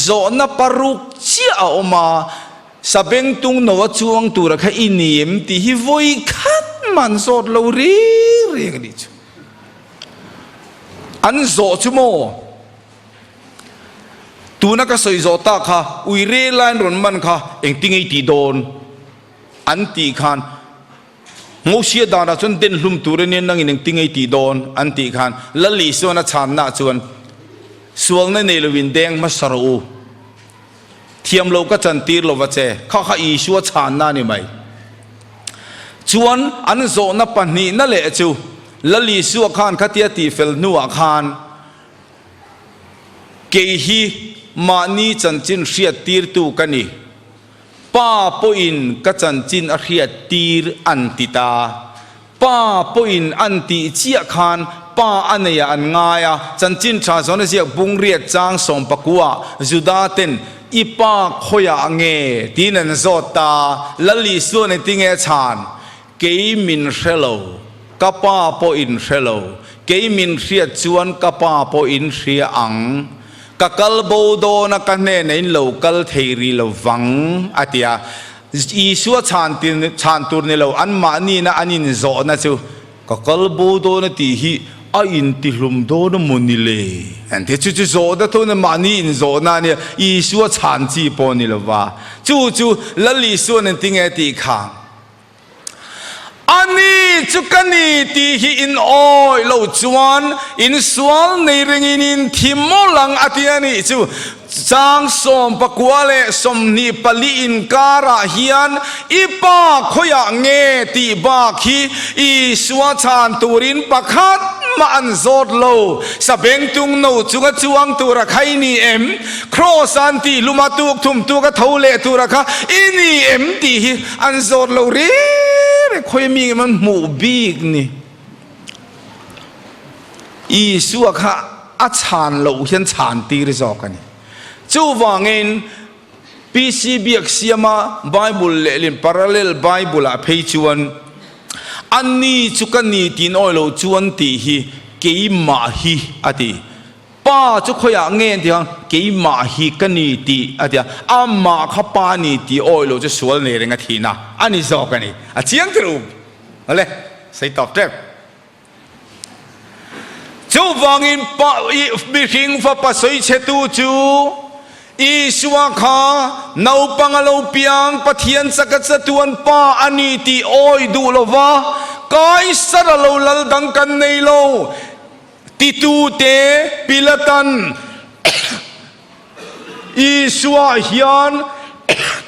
โจนะปรุกเจียออกมาสเปงตุงโนวจวงตูระแค่อินิมที่ฮิวอยขัดมันโซดเราเรียกดิจูอันโจชุโมตูนักสอยโจตาค่ะอุยเรลานรอนมันค่ะเอ็งติงไอตีโดนอันตีขันงูเสียดาราจนเดินลุ่มตัวเรียนนั่งอินติงไอตีโดนอันตีขันละลีส่วนนั้นชานน่าชวนส่วนนั้นในลวินแดงมาสรูเทียมโลกจันตีโลวะเจข้าข้าอีชัวชานน่านี่ไหมชวนอันโซนับปันนี้นั่นแหละจูละลีส่วนขันขัดเตียตีเฟลนัวขันเกฮีมานีจันจินเสียตีร์ตูกันนี่ป้าปอินกัจจินอริยตีร์อันติตาป้าปอินอันติเจียขานป้าอันเนียอันง่ายจันจินชาจอนเสียบุงเรียจางสมปกัวจุดาเต็นอีป้าขยะเงตีนันโซตาละลิส่วนในติงเอชานเกยมินเชโลกับป้าปอินเชโลเกยมินเสียจวนกับป้าปอินเสียอังกัลโบโดนักเนในโลกัลเทรีโลวังอาทิยาอีสัวชานตูร์ในโลอันมานีนะอันนี้โจนะจูกัลโบโดนะที่ฮีอินติลุมโดนะมุนิเลอันที่จู่โจนะทุนมานีอินโจนะเนี่ยอีสัวชานจีปอนิโลวาจู่ละลิสัวนั่นติงเอติขังอันนี้จุกันนี่ที่อินโอยเราจวนอินสวลในเรื่องอินทิมอลังอาทิตย์นี้จู่จางสมปกัวเลสมนิปลีอินการาฮิยันอีป้าขยะเงตีบาคีอีสวชานตูรินปะขัด มาอันโซดโลสเบงตุงโนจุกจวงตัวระใครนี่ครอสันติลุมาตุกทุมตัวกะเท่าเลตัวระคะอินี่ตีอันโซดโลเร่คอยมีมันหมู่บีกนี่อีสัวค่ะอาชานโลเห็นชานตีริจอกันนี่จูวังเงินปีซีบีเอ็กซีมาไบเบิลเลลินพาราเลลไบเบิลอะเพย์ชวนอันนี้จุกันนี่ตีนออยโลชวนตีฮีเกี่ยมาฮีอะตีป้าจุขยะเงินที่ฮังเกี่ยมาฮีกันนี่ตีอะตีอามาข้าป้านี่ตีออยโลจะสวนเนี่ยเรื่องที่น่ะอันนี้จอกันนี่อะเจียงตรูอะไรใส่ตอบเจ็บจูวังอินป้าบิชิงฟ้าปัสสอยเชตูจูอีสวาขานาปังอาเปียงปะเทียนสักษะตวนป้าอันนี้ที่โอยดูโลวะกายสระโลลัลดังกันในโลติตูเตปิลตันอีสวาฮิยัน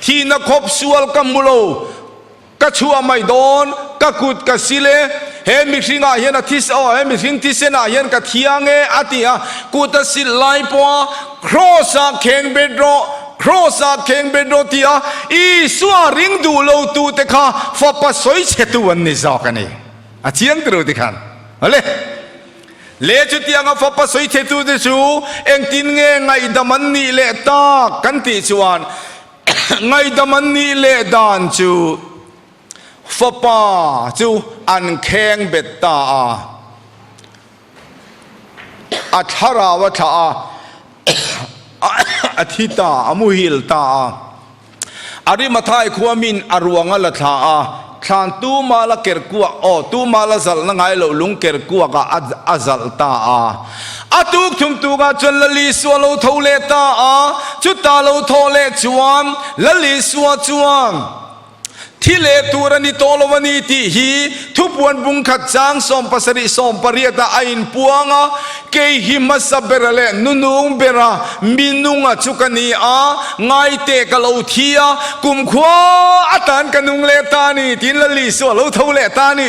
ที่นักขบสวลกัมบุโลกัชัวไม่โดนกักุดกัสิเลเฮมิสิงาเฮนทิสโอเฮมิสิงทิเสนาเฮนกัทียงเออติอากุตสิลไลปัวครอสาเคงเบโดครอสาเคงเบโดที่อาอีสวาริงดูโลตูเตคาฟอปัสสอยเชตุวันนิจากันนี่อาเจียงตรูติขันอะไรเลจุดยังฟอปัสสอยเชตุเดชูเอ็งตินเงไงดามันนี่เลตากันติชวนไงดามันนี่เลดานจูฟอป้าจูอันแข็งเบ็ดตาอัทราวะทาอธิตาอมุหิลตาอาริมาทายขวามินอรวงละทาคลานตูมาละเกิดกัวตูมาละจัลนังไงโลลุงเกิดกัวกะอัจัลตาอาตุกทุมตุกะจนละลิสวะโลทเลตาจุตาโลทเลจวนละลิสวะจวนที่เลตูรันิโตลวันีที่ฮีทุบวันบุงขัดจางสมปัสริสมปริยตาอินปัวงะเกยหิมัสเบรเลนุนุงเบรามินุงะจุกันีไงเตกะโลทีกุมขวาอัตันกันุงเลตานีทินละลิสวะโลทเลตานี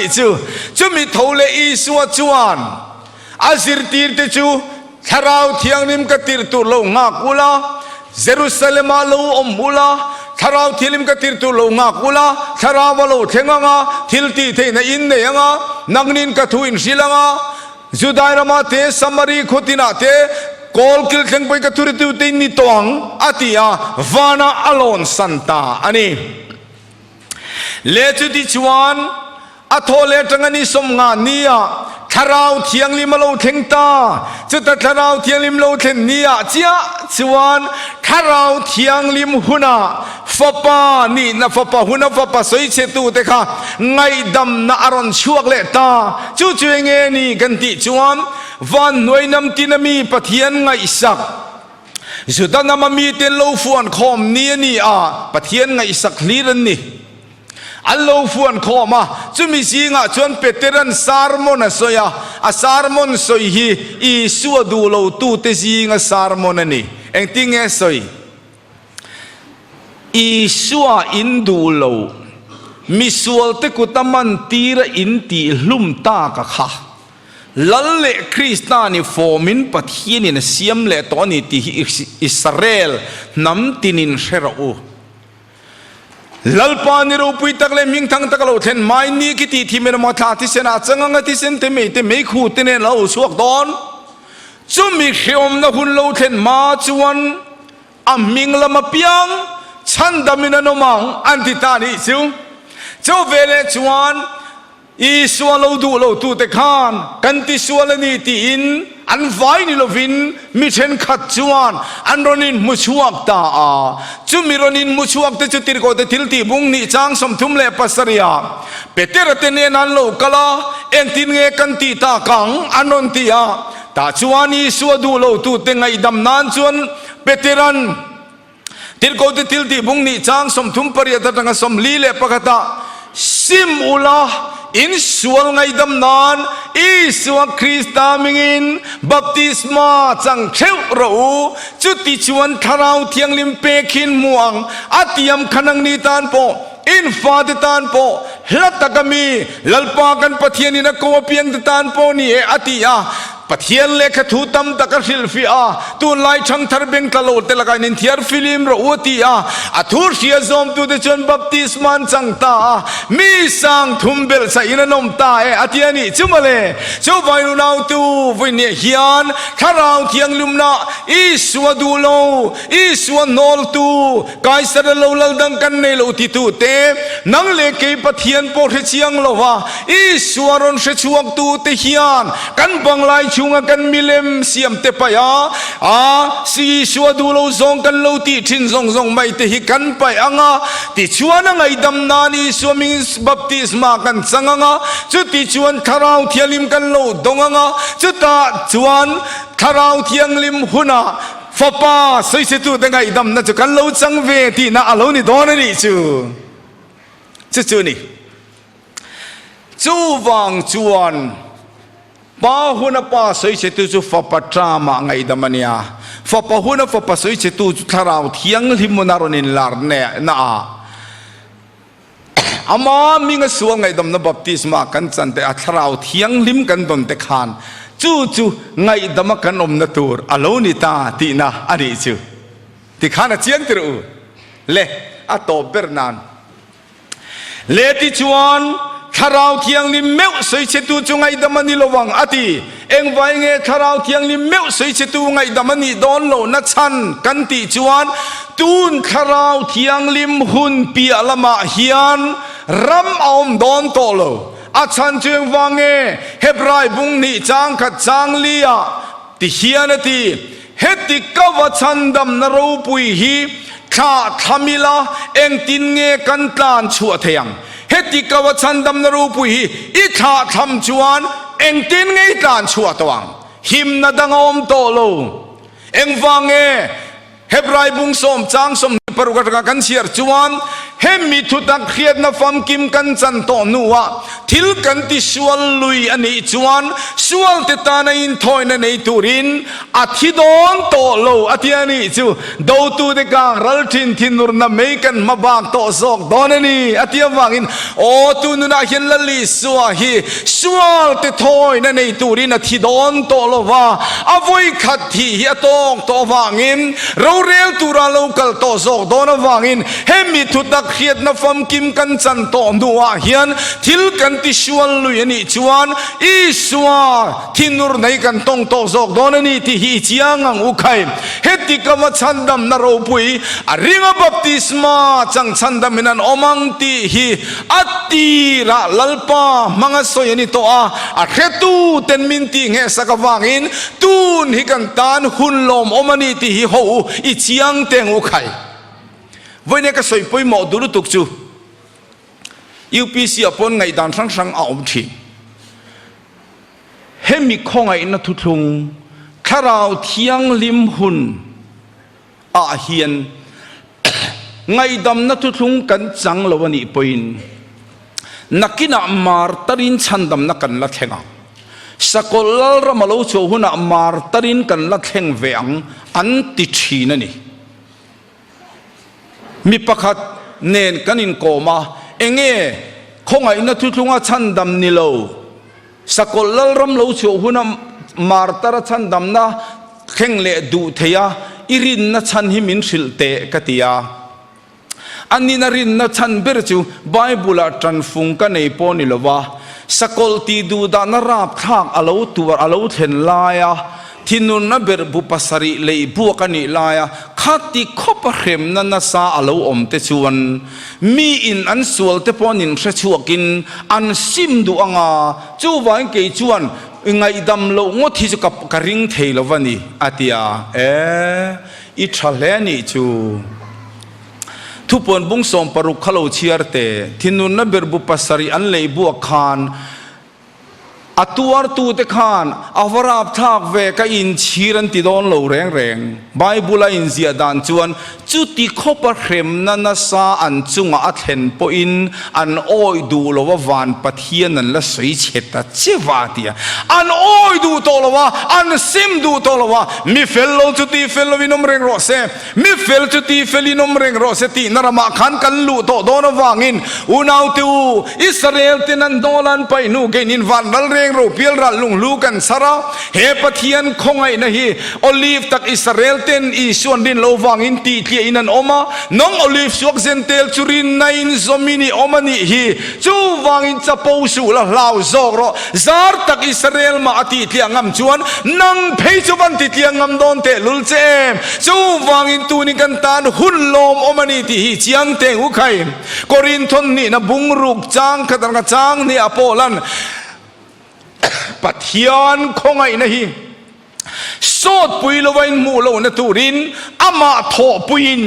จูมีทเลอีสวะจวนอาซิรตีร์ตจูทาราวเทียงนิมกติร์ตุโลงากุลาเยรูซาเล็มโลอมุลาทาราวทิลิมกติร์ตุโลงากุลาทาราวโลเทงะทิลตีเทนอินเนยงะนังนินกทุอินศิลงะจุดายรามาเทสมารีโคตินาเทกอลกิลเทงไปกทุริตุตินิตวังอาติยาวานาอลอนสันตาอันนี้เลจุดิจวนอัทโเลตังนิสมงานนี้ทาราวเทียงลิมโลเทงตาจุดทาราวเทียงลิมโลเทนนี้เจ้าจวนทาราวเทียงลิมหุนาฟปานี่นะฟปาหุนาฟปาสวยเชตุเตค่ะไงดำนาอรอนช่วงเลตาจู่จู่เงี้ยนี่กันติจวนวันหน่วยนำตินามีปะเทียนไงสักจุดนั้นมามีเตนโลฟวนคอมนี้นี่ปะเทียนไงสักลีรันนี่อัลโลฟวนขอมาจุมิสิงะจวนเปเตรันซาร์มอนสอยซาร์มอนสอยฮีอีสัวดูโลตูเตสิงะซาร์มอนนี่เอ็งติงเอสอยอีสัวอินดูโลมิสวลเตกุตมันตีระอินตีลุมตากะค่ะลัลเลคริสตานีฟอร์มินปะเทียนินเสียมเลตอนิติอิสราเอลน้ำตินินเชราอูลัลปานิรูปุยตักเลมิงทั้งตักเราเห็นไม่นี่กิติที่เมรมาทาที่เสนาจังงังที่เซนเตไม่คู่ที่เนี่ยเราสวกดอนจุมีเขียวมนะหุ่นเราเห็นมาจวนมิงละมาเปียงฉันดามินาโนมังอันติตานิจิวเจ้าเวเลจวนอีสวาเราดูเราตูเตคานกันติสวาลนีตีอินอันไฟนิโลวินมิเชนขัดจวนอันรอนินมุชวกตาจุมิรอนินมุชวกเตจุติรโกเตทิลตีบุงนิจังสมทุมเลปัสริยาเปเตระเตเนนันโลกลาเอ็นตินเงกันติตากังอันนนติยาตาจวานีสวดูเราตูเตงไงดำนานจวนเปเตรันทิลโกเตทิลตีบุงนิจังสมทุมปริยตตังสมลีเลปะกตาซิมอุลาอินสวลไงดำนานอีสวคริสตามิงินบัพติสมาจังเชวรูจุดที่ชวนทาราวเทียงลิมเปคินม่วงอาติยมขนังนิตานโปอิ in fa te tan po hlata kami lalpa kan pathian in ko piang te tan po ni e atia pathian le kha thu tam ta ka hril fi a tu lai thang thar beng talo te lakai nin thiar film ro uti a athur sia zom tu de chon baptisman chang ta mi sang thumbel sa ina nom ta e atiani chumale chu vai nu nau tu voi ne hian tharau thiang lumna iswa du lo iswa nol tu kai sar lo lal dang kan nei lo ti tu te nang le ke pathian po re chiang lo wa iswa ron se chuak tu te hian kan bang lai chunga kan milem siam te pa ya si iswa du lo zong kan lo ti thin zong zong mai te hi kan pai anga ti chuan ngai dam na ni swimming baptisma kan changanga chu ti chuan tharau thialim kan lo donganga chu ta chuan tharau thiang lim huna fapa sei se tu dengai dam na chu kan lo chang ve ti na alo ni don ni chu ni chu wang chuan pa huna pa sei se tu chu fapa trama ngai damania fapa huna fapa sei se tu chu tharau thiang lim monaronin lar ne na ama minga suwa ngai dam na baptisma kan chante a tharau thiang lim kan don te khan chu ngai dama kan om na tur aloni ta ti na ani chu ti khana chiang tru le a to bernan le ti chuan tharau thiang lim meu sei che tu chu ngai dama ni lowang ati eng vai nge tharau thiang lim meu sei che tu ngai dama ni don lo na chan kan ti chuan tun tharau thiang lim hun pi alama hian ram om don to lo a chan chung wange hebrai bung ni chang khat chang lia ti hian ati heti ka wa chandam na ro pui hi kha thamila eng tin nge kan tlan chu theyang heti ka wa chandam na ro pui hi I kha tham chuan eng tin nge tlan chu atwang him na dangom to lo eng wange hebrai bung som chang som parugat kan siar chuan hemi thu tak khiat na fam kim kan chan to nuwa thil kan ti sual lui ani chuan sual te ta na in thoi na nei turin athi don to lo atiani chu do tu de kang ral thin thin nur na me kan mabak to zok don ani atia wangin o tu nu na hian lali suwa hi sual te thoi na nei turin athi don to lo wa avoi khat thi hi atong to wangin ro rel tura local to zok don wangin hemi thu tak khiat na fam kim kan chan to nuwa hian thil kan ti sual lui ani chuan iswa thinur nei kan tong to zok don ani ti hi chiang ang ukhai heti kama chandam na ro pui a ringa baptisma chang chandam minan omang ti hi ati ra lalpa manga soyani to a khetu ten min ti nge sakawangin tun hi kan tan hunlom omani ti hi ho I chiang teng ukhai voi ne ka soi poi mo dulu tuk chu UPC upon ngai dan sang sang a om thi hemi khongai na thu thung tharau thiang lim hun a hian ngai dam na thu thung kan chang lowani poin nakina mar tarin chandam na kan la thenga sakolal ramalo cho huna mar tarin kan la thleng veang an ti thina ni mi pakhat nen kanin koma enge khongai na thu thunga chandam ni lo sakolal ram lo cho huna mar tara chandam na khengle du theya irin na chan hi min silte katia ani na rin na chan ber chu bible tran fung ka nei po ni lowa sakol ti du da na rap thak alo tuwar alo then laya thinun na ber bu pasari lei bu ka ni laya khati khopa khem na na sa alo om te chuan mi in an sual te ponin hre chuakin an sim du anga chu wang ke chuan ngai dam lo ngothi chu ka ring thei lovani atia I thale ni chu thupon bung som paru khalo chiarte thinun na ber bu pasari an lei bu khan atuar tu te khan awarap thak ve ka in chiran ti don lo reng reng bible in zia dan chuan จุดที่ข้อประเข็มนั้นนะซาอันจุงอาเทนปอินอันโอยดูโลว่าวันปะเทียนนั้นละสวยเฉดตาเจ้าเดียอันโอยดูโตโลว่าอันซิมดูโตโลว่ามีเฟลโลจุดที่เฟลโลวินอมเริงรอเซมีเฟลจุดที่เฟลินอมเริงรอเซตีนารมาขันกันลุโตโดนวางินอุณาวติวอิสราเอลตินันโดลันไปนูเกนินวันรัลเริงรูเปียลรัลลุงลูกันสระเฮปะเทียนคงไงนะฮีโอลิฟตักอิสราเอลเต็นอีส่วนดินโลวางินตีเทียอินันอมาน้องโอลิฟสวกเซนเตลจุรินในอินซอมินีอมานีฮีจูวางินจะปูสูละลาวโซกรซาร์ตักอิสราเอลมาตีเทียงำจวนนังเพยจุวันตีเทียงำโดนเตลุลเจมจูวางินตูนิกันตานหุ่นลมอมานีตีฮีเจียงเตงอุไข่กอรินทนนี่นะบุงรุกจางขตังกจางนี่อโปลันปัทยานคงไงนะฮีโสดปุยละวันมูโลนตูรินอามาทอปุยน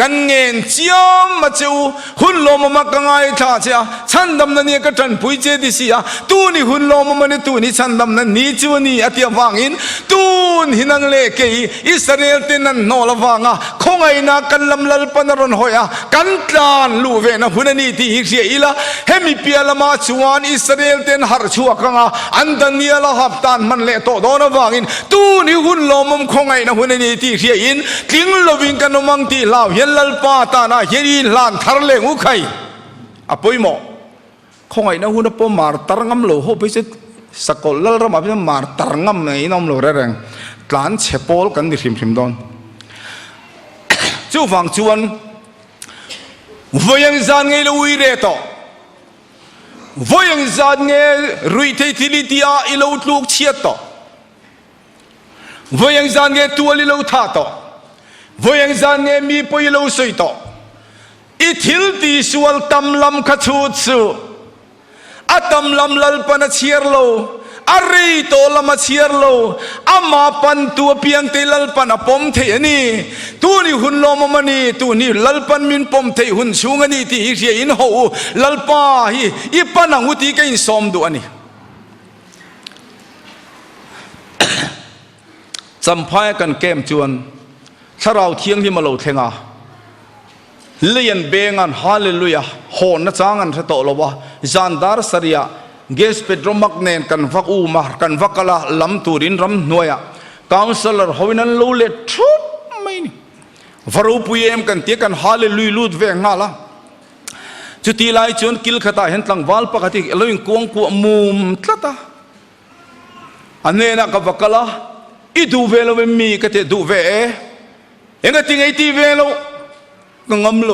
กันเงินเจียมมาเจ้าหุ่นลมมากังไงท่าเจ้าฉันดำนันเนี่ยก็จันปุยเจดิสิอาตูนี่หุ่นลมมันตูนี่ฉันดำนันนี่จูนี่อาทิตย์วางอินตูนี่นังเล่เกยอิสราเอลเต็นนันนอลวางอ่ะคงไงนักกันลำลลปนรนหอยอ่ะกันตานลูเวนะหุ่นนี่ที่ฮิเสียอีละเฮมิเปียละมาชวนอิสราเอลเต็นหาร์ชัวกังอ่ะอันดันเนี่ยละหับตานมันเล่โตโดนวางอินตูนี่หุ่นลมคงไงนะหุ่นนี่ที่เสียอินทิ้งลวิงกันมังที่ลาวลลปาตานะเฮรินลานทาร์เลงอุไข่อภัยหมอคงไอ้นะหุ่นปอมาร์ตรังมโลโหไปจะสกอลลลมาเป็นมาร์ตรังมในน้ำโลเรงกลานเชปอลกันดิริมดอนจู่ฟังชวนวยังจานเงลวิเรตวยังจานเงรุยเทติลิติอาอิโลตลูกเชียตวยังจานเงตัวลิโลทาตวยังจานเงมีปอยโลสุยโตอิทิลตีสวลตัมลำขจูดสูอัตัมลำลลปนเชียร์โลอารีโตลำเชียร์โลอามาปันตัวเพียงเตลลปนปมเทนี่ตัวนี้หุ่นลมมันนี่ตัวนี้ลลปนมินปมเทหุ่นสูงนี่ที่เรียอินหูลลปาฮีอีปนังอุติกันสมดูอันนี้จำพายกันเกมจวนถ้าเราเที่ยงที่มาเราเทงาเลียนเบงันฮาเลลูยาโหนจางันสะโตโลวะจันดาร์สริยาเกสเปโตรมักเนนกันฟักอูมากันฟักกะลาลำตูรินรำนวยะคาวน์เซลร์ฮวินันลูเลทุบไม่นี่ฟารูปุยเอ็มกันเตียกันฮาเลลูยลูดเวงาละจุดที่ไล่จนกิลขตาเห็นตังวาลปกติเรายังกวงกัวมุมตละตาอันนี้นะกับฟักกะลาอีดูเวลเวมีก็จะดูเวเอ็งก็ติงไอทีเวลก็งำโล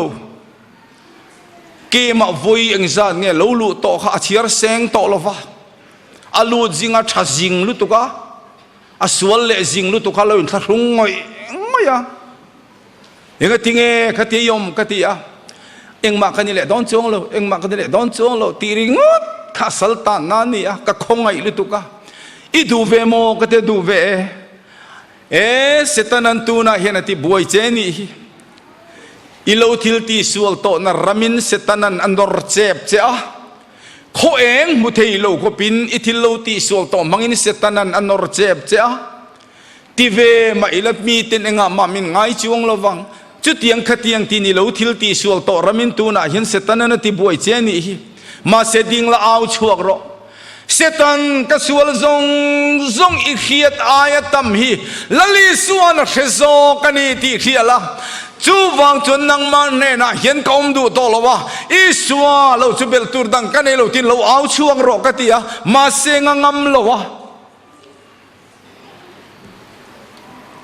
เกมาวุยเอ็งจานเนี่ยลูลูโตข้าเชียร์เซงโตลวะอาลูจิงอาชาจิงลุตุกะอาสวลเลจิงลุตุกะเราอินทรุ่งงอยไม่อะเอ็งก็ติงเอคติยมคติอะเอ็งมาคันนี่แหละดอนจงโลเอ็งมาคันนี่แหละดอนจงโลตีริงดข้าสัลตานนั่นนี่อะก็คงไงลุตุกะอีดูเวโมก็จะดูเวเสตันันตูนะเห็นที่บวยเจนี่อิโลทิลตีสวลโตนะรามินเสตันันอันดอร์เจ็บเจ้าเขาเองมุเทอิโลก็ปินอิทิโลตีสวลโตมังอินเสตันันอันดอร์เจ็บเจ้าที่เวมาอิลับมีตินเองมามินไงจวงระวังจุดยังขัดยังที่นี่โลทิลตีสวลโตรามินตูนะเห็นเสตันันที่บวยเจนี่มาเสดิงละเอาชัวกรอเซตันก็สวลซงอีขียดอายตัมฮีลลิสวนเชโซกันนี่ที่เขียละจูวังจนนังมันเนนะเห็นกอมดูโตละวะอิสวาเราจูเบลตูร์ดังกันนี่เราที่เราเอาช่วงรอกติยามาเซงงามละวะ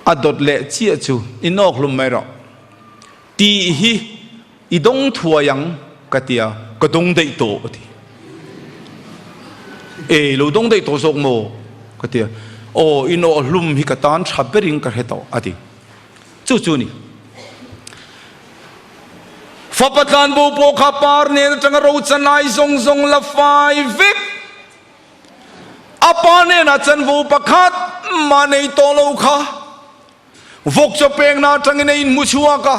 อดดเละเจียจูอินอกลุมไม่รอตีฮีอีดงทัวยังกติยากระดงได้โตทีเราต้องได้ตัวสกโมก็เดียโอ้อินโอลุมฮิกตันชับเบริงกันเหตุอดีจู่ๆนี่ฟ้าประทานบุปผาปาร์เนรจังเราจะนายทรงละไฟวิกอาปาเนนะจันบุปขัดมาในโตโลกะวกจะเป็นนาจังในอินมุชัวกะ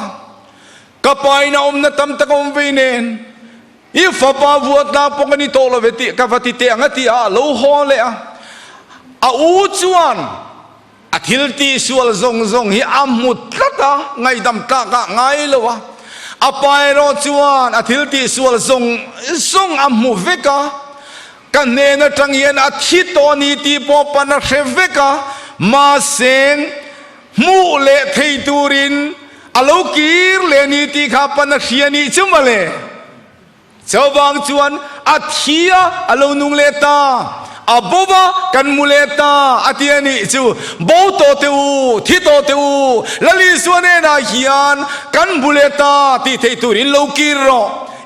กับไปนะนัตมตะกอมวินเนนอีฟ้าป่าวัวตาปงนี่โตละเวทีกับวัติเตงติอาโลฮอเลยอาอูจวนอา ทิลตีสวลซงฮิอามุดละตาไงดำตากะไงเลยวะอภัยรอจวนทิลตีสวลซงอามุเวกะกันเนนจังเย็นทิตอนีตีปอปันเชเวกะมาเซงมูเลเทตูรินอโลกีร์เลนีตีข้าปันเชียนีจุมาเลเจ้าบางจวนอาทิยาอโลนุงเลตาอาบูบากันมูเลตาอาทิยานีจูบูโตเตอูทิโตเตอูลลิสวนเนนาฮิยันกันมูเลตาที่เทตูรินโลกีร์รอ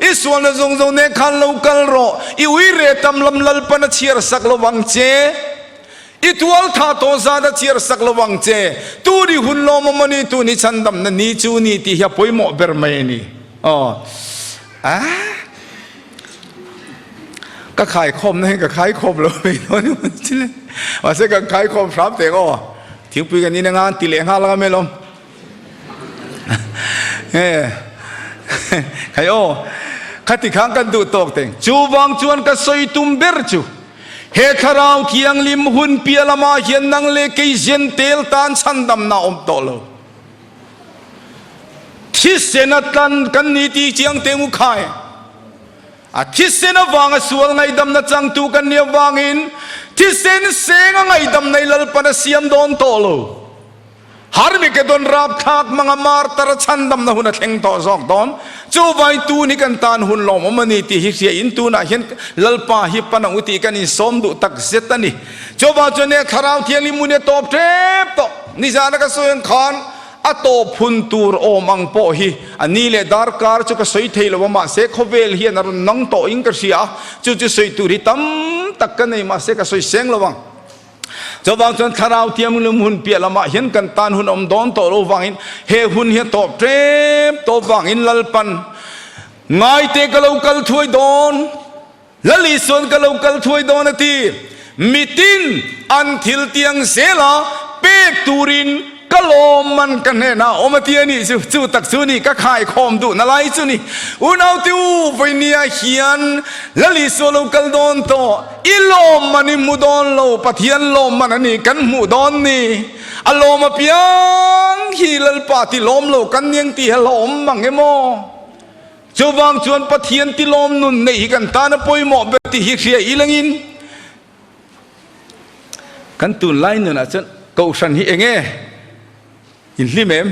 อิสวนซงเนคันโลกัลรออิวิเรตัมลำลลปันเชียร์สักลวังเจอิตัวอัลท่าโตซาดเชียร์สักลวังเจตูดิหุนโลมมันนี่ตูนี่ฉันดำนันนี่จูนี่ที่เฮียป่วยหมอเบอร์ไม่นี่ก็ขายคมนะก็ขายคมเลยนี่มันจริงว่าเสกขายคมพร้อมแต่ก็ทิ้งปีกันนี่นะงานตีเหลียงห้าแล้วก็ไม่ลงใครขัดที่ข้างกันดูตกเต็งจูบางจวนก็สวยตุ้มเบิร์จูเฮคาราวที่ยังลิมหุ่นเปียละมาเห็นนังเล็กเย็นเตลตันสันดำนาอมโตโลที่เสนัดตันกันนี่ที่เจียงเตงุขายที่เสนวางสวลไงดำนัจังตูกันเนี่ยวางอินที่เสนเสงไงดำในลลปนเสียมโดนโตโลฮาร์มิกโดนรับทักมังมาร์ตระชันดำนะหุ่นเข่งต่อสองตอนจูไว้ตูนี่กันตานหุ่นลมมันนี่ที่ฮิเสียอินตูน่ะเห็นลลปาฮิปนังอุติกันนี่สมดุตักเซตันนี่จูบาจนเนี่ยคาราวเทียลิมุเนี่ยตบเทปโตนิจานักสุนขานอโตพุนตูร์โอมังโปฮีอันนี้เลยดาร์การ์จุกสวยเทลว่ามาเสกเขาเวลเฮียนารนังโตอิงกระเสียจุสวยตูริตั้มตักกันในมาเสกสวยเสียงระวังเจ้าบางส่วนคาราวเทียมลุมหุ่นเปียละมาเห็นกันตานหุ่นอมดอนโตระวังอินเฮหุ่นเฮียตบเทปโตวังอินลลปันไงเตกะลูกลถวยดอนลลิส่วนกะลูกลถวยดอนทีมิตินอันทิลเตียงเสลาเปกตูรินก็ลมมันกันแน่นะโอมาเทียนี่จู่ตักซูนี่ก็ขายคอมดูนั่นไรซูนี่อุณเอาติวไฟเนียเขียนแล้วลิโซโลกันโดนโตอีลมมันนี่มุดอนโลปะเทียนลมมันนี่กันมุดอนนี่อารมณ์เปียงฮีลลปาติลมโลกันยังตีลมบังเอโมจู่บางชวนปะเทียนติลมนุนในกันตานะปอยหมอบติฮิเชียอีลังอินกันตุนไลน์นั่นอ่ะฉันเกาชันฮีเองเออินลิมเอ็ม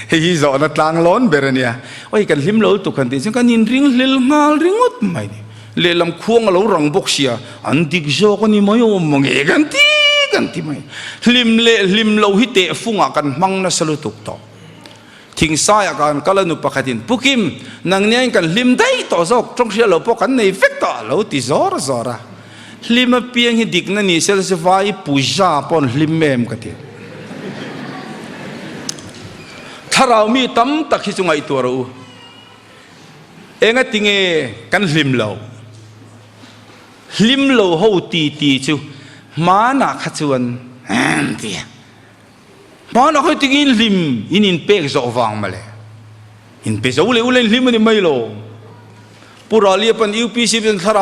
เฮียจอนัดลางล้นเบรเนียโอ้ยกันลิมโลตุกันที่ซึ่งกันยินริงเลลงาลริงอุดไม่นี่เลลำควงเรารังบกเสียอันดิกโจกันนี่ไม่ยอมมองเอกันที่ไม่ลิมโลฮิเตะฟุ้งอากันมังนัสลุตุกต่อทิ้งสายอาการก็เลยนุปขัดินปุกิมนังเนี่ยกันลิมได้ต่อซอกตรงเสียเราพวกกันในเฟกต่อเราติซอร์ลิมเพียงให้ดิกนั่นนี่เซลล์สฟายปุจาปนลิมเอ็มกันที่ถ้าเรามีตั้มตักที่จงไอตัวเราเองก็ติงเอกันลิมโลเขาตีจูมาหนักขจวนเดียมาหนักเขาติงอินลิมอินเป็กจะฟังมาเลยอินเป็กจะอุเลลิมมันไม่โลปุราเลียปันยูพีซีเป็นถ้าเ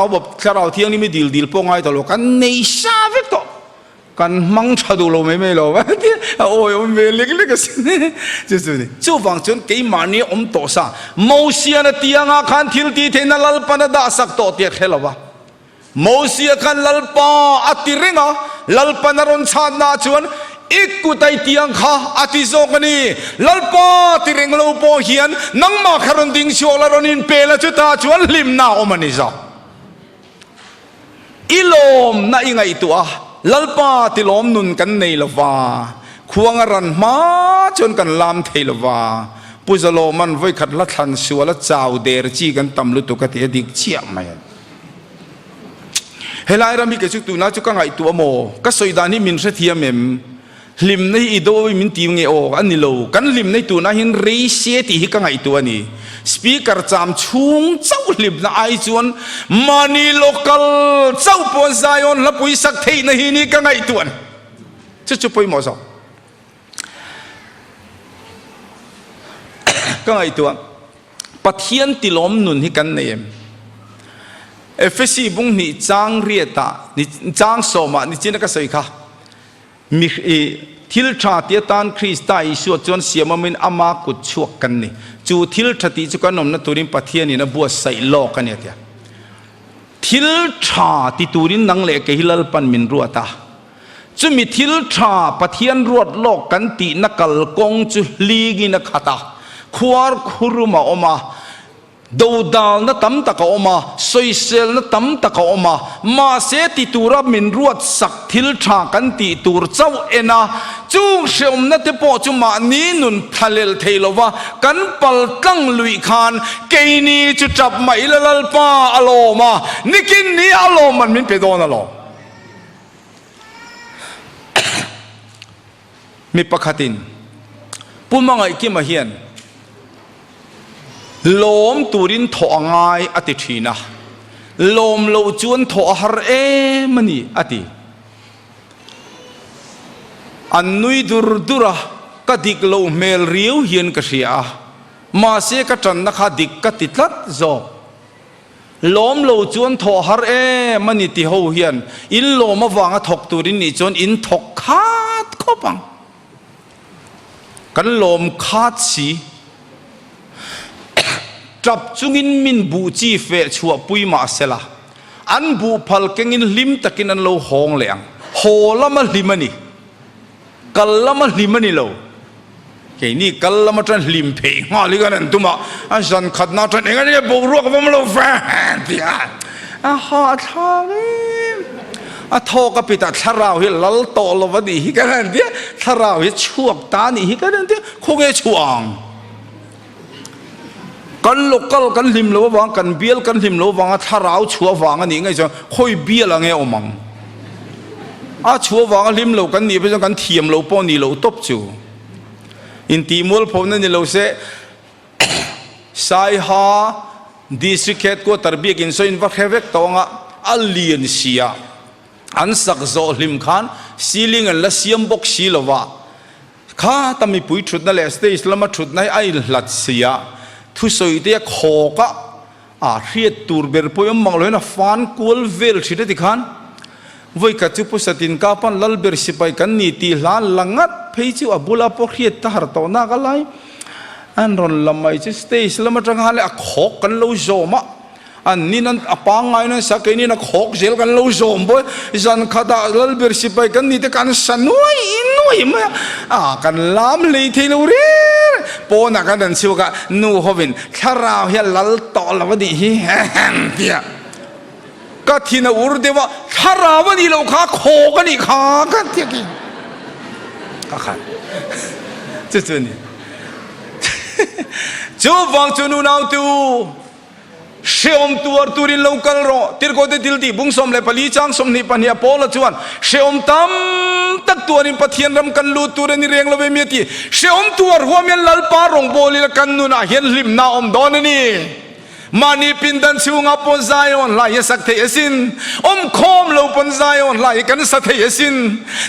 ราเที่ยงนี้ไม่ดีลปงไอตัวเรากันในชาเวกโตกันมังชาดูโลไม่โลวะที่โอ้ยไม่เล็กสิจู่นี่จู่ฟังจนกี่มันนี่โตซาโมเสียนที่ยังอาคันทิลตีเทนัลลปนัดาสักโตเตียเข้าละวะโมเสียกันลลปาอัติเรงะลลปนารอนชาดนาชวนอีกกุตัยที่ยังข้าอัติโซกันนี่ลลปาติเรงโลโปเฮียนนังมาคารนดิงชัวลารอนินเปลจุตาชวนลิมนาโอมันนิซาอิลมน่าอิงไอตัวลลปาติลมนุนกันในลวาควงรันมาจนกันลามเทลวาปุจโลมันไว้ขัดละทันชัวละเจ้าเดรจีกันตำลุตุกติดิกเชี่ยไม่เฮลัยรามีกจุกตูน่าจุกังไอตัวโมก็สวยดานี่มินเสถียมเอ็มลิมในอิโดมินตีงเอโออันนี้โลกันลิมในตัวน่าเห็นรีเซียติฮิกังไอตัวนี้สปีกเกอร์จามชุงเจ้าลิมน่าไอจวนมานีโลกัลเจ้าปวนไซออนและปุยสักเทนหินี่กังไอตัวนี้จะปุยหมอสอบกังไอตัวปะเทียนติลมนุนฮิกันเนมเอฟซีบุงนี่จางเรียตานี่จางโสมานี่จีนก็สวยค่ะ มีทิลชาติตานคริสต์อิสุจนเสียมามินอามากุดชวกกันนี่จูทิลชาติจุกันนมนัตุรินปะเทียนี่นะบัวใส่โลกันเนี่ยเดียทิลชาติตุรินนังเล็กฮิลลปันมินรัวตาจุมีทิลชาปะเทียนรวดโลกันตีนักลกงจุลีกินักขัตาขวารคุรุมาออกมาดูดาลนัตั้มตะกออกมาสอยเซลนัตั้มตะกออกมาเสติตูรับมินรวดสักทิลชากันตีตูรเจ้าเอ็นะจุงเชมนัตเปอจุมานีนุนทะเลเทลวะกันปัลกังลุยคานเกนีจุจับไม่ละลปาอโลมานิกินนี้อโลมันมินเปโดนอโลมีปะขัดินปุ่มมังไอกิมาเฮียนลมตูรินถอง่ายอติทีนะลมโลจวนถอหาเอมันนี่อติอันนุยดุรดุระกดิกโลเมลเรียวเฮียนกษีอามาเสกจันนักดิกกติดลัดจบลมโลจวนถอหาเอมันนี่ที่เขาเฮียนอินลมมาวางถกตูรินนี่จนอินถกขาดเข้าปังกันลมขาดสีจับจุงินมินบูจีเฟชัวปุยมาเสละอันบูพัลเกงินลิมตะกินันโลหงเหลียงโหละมาลิมันนี่กัลละมาลิมันนี่โลแค่นี้กัลละมาจันลิมเพงฮะลิกันนั่นตุมาอันฉันขัดนาจันเองอันนี้บุกรุกกับมันโลแฟนที่อ่ะฮะทางอ่ะทอกับปิดตาเราเห็นลัลโตลวันนี้ฮิกันนั่นเดียทาเราเห็นช่วงตานี่ฮิกันนั่นเดียคงจะช่วงกันลูกกันลิมโลวังกันเบียลกันลิมโลวังถ้าเราชัววังอันนี้ไงจ๊ะค่อยเบียลอะไรออกมังชัววังลิมโลกันนี่เป็นกันเทียมโลปอนี่โลตบจูอินทีมูลพบนั่นนี่โลเสไซฮาดิสเคตก็ตรบีกินโซอินวัคเฮเวกตองอัลเลียนเซียอันสักโซลิมขานซีลิงอันละเซียมบกซีลวะข้าตามีปุยชุดนั่นแหละสเตย์ละมาชุดในไอหลัดเสียทุสอยเดียขอกะเรียดตูร์เบอร์พอยมังเลยนะฟันกูลเวลชิดที่ขันวัยกัจจุปุสตินกาปันลัลเบอร์สิไปกันนี่ตีหลานลังงัดเพย์จิวบุลาปอกเรียดตาหร์ตอนักอะไรอันรอนลำไม่จะสเตย์ละมาจังหันเลยขอกันโลโจมะอันนี้นั่นปังไงนั่นสักนี่นะขอกเจลกันโลโจมบ่จันขัดลัลเบอร์สิไปกันนี่แต่กันสนุยมั้ยกันลามเลยทีลูเรปอนักกันชิวกะนูฮวินถ้าเราเห็นลัลตอลวันนี้ฮิแฮมเดียก็ทีน่ะอุรเดว่าถ้าเราวันนี้เราขาโคกันนี่ขากันเทียกิก็ขันจุดนี้จูฟังจูนูนาวตูเชื่อมตัวตุรินโลกัลโรติรโกเดติลตีบุ้งสมเลปลีจังสมนิปัญญาโพลจวนเชื่อมตั้มตักตัวนิปัทยันรำกันลูตัวนิเรียงละเวมีตีเชื่อมตัวหัวเมียนลัลปารองโบลิละกันนุนะเห็นลิมนาอมดอนนี่มานีปินดันชิวงาปนไซออนไลน์สักเทสินคอมโลปนไซออนไลน์กันสักเทสิน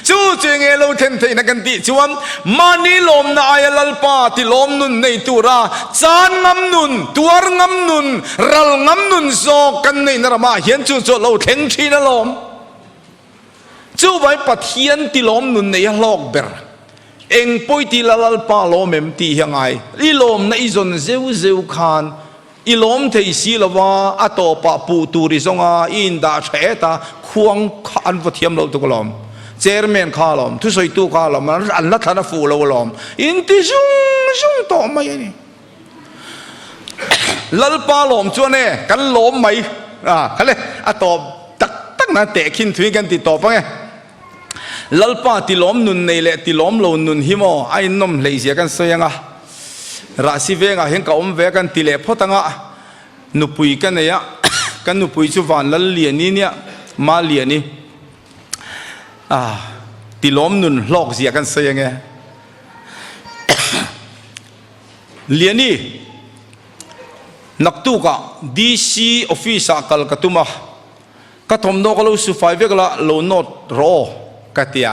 จู่เจงเอโลเทนเทนักันติจวนมานีลมนาอายลัลปาติลมนุนในตัวราจานงำนุนตัวงำนุนรัลงำนุนโซกันในนรมาเห็นจู่โลเทงชีนลมจู่ไว้ปัทยันติลมนุนในลอกเบรเองป่วยติลัลปาลมเอ็มตียังไงอีลมในอิจนเซวคานอีลมเทสีละว่าอัตโตปะปูตูริซงอาอินดาเชตาควงขันวัเทียมเราตุกลมเจอร์แมนข้าลมทุสอยตูข้าลมมันอันละธนาฟูเราลมอินติซุงต่อมาอย่างนี้ลัลปาลมจวนเนี่ยกันลมไหมเขาเลยอัตโตตักนะเตะขินถุยกันติดต่อไปไงลัลปาติลมนุนในเละติลมโลนุนหิมอไอ้นมเลยเสียกันเสียงราศีเวงเห็นกับอมเวกันติเล่พอตั้งนุปุยกันเนี่ยกันนุปุยชุวันลัลเลียนี่เนี่ยมาเลียนี่ติล้อมนุนลอกเสียกันเสียงไงเลียนี่นักตุกะดีซีออฟฟิศกัลกตุมะกระทำนกเราสุไฟเวกละโลนอตรอกะเตีย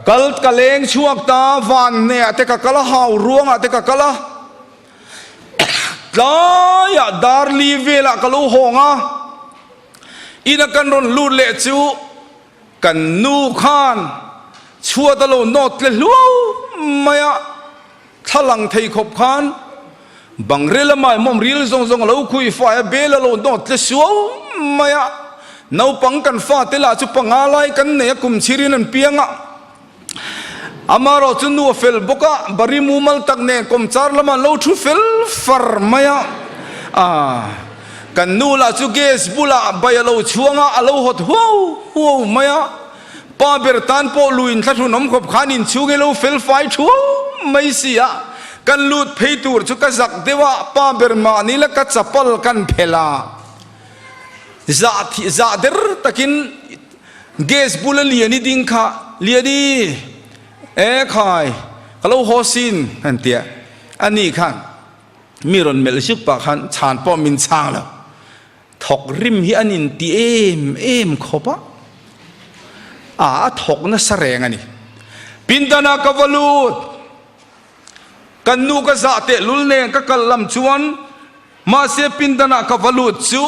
กัลกะเลงช่วงตาวันเนี่ยแต่กัลหาวร่วงแต่กัลลายดาร์ลีเวละกัลูหงอินักันรอนลูเลจูกันนูขาน ชัวตะโลนอดเลยล้วไม่อะทลังไทยขบขันบังเรลไม่มอมรีลซงเราคุยฝ่ายเบลโลนอดเลยชัวไม่อะนาปังกันฟ้าเตล่าจุปังอะไรกันเนี่ยกุมชิรินันเปียงอะอามาเราจุนัวเฟลบุกะบริมูมัลตักเนี่ยกุมจาร์ละมันเราทุเฟลฟาร์ไม่อะกันนูละจุเกสบุละใบเราช่วงอะเราหดหัวไม่อะป้าเบรตันโปลุยน์ทัดหุนอมขบขานินชูเกเราเฟลไฟชัวไม่เสียกันลูดเพยตูร์จุกจักเดว่าป้าเบรมานี่ละกัดจับปลกันเพลาจะเดรตะกินเกสบุลเลียนี่ดิ้งค่ะเลียดีขายก็เราหัวซินอันเตียอันนี้ค่ะมีรอนเมลชิกปากขันชานป้อมินช่างแล้วถกริมฮิอันนินตีเอ็มขบะถกน่ะแสงอันนี้ปินตานากวลูดกันนูกจะเตะลุลเนงก็กลำชวนมาเสียปินตานากวลูดจู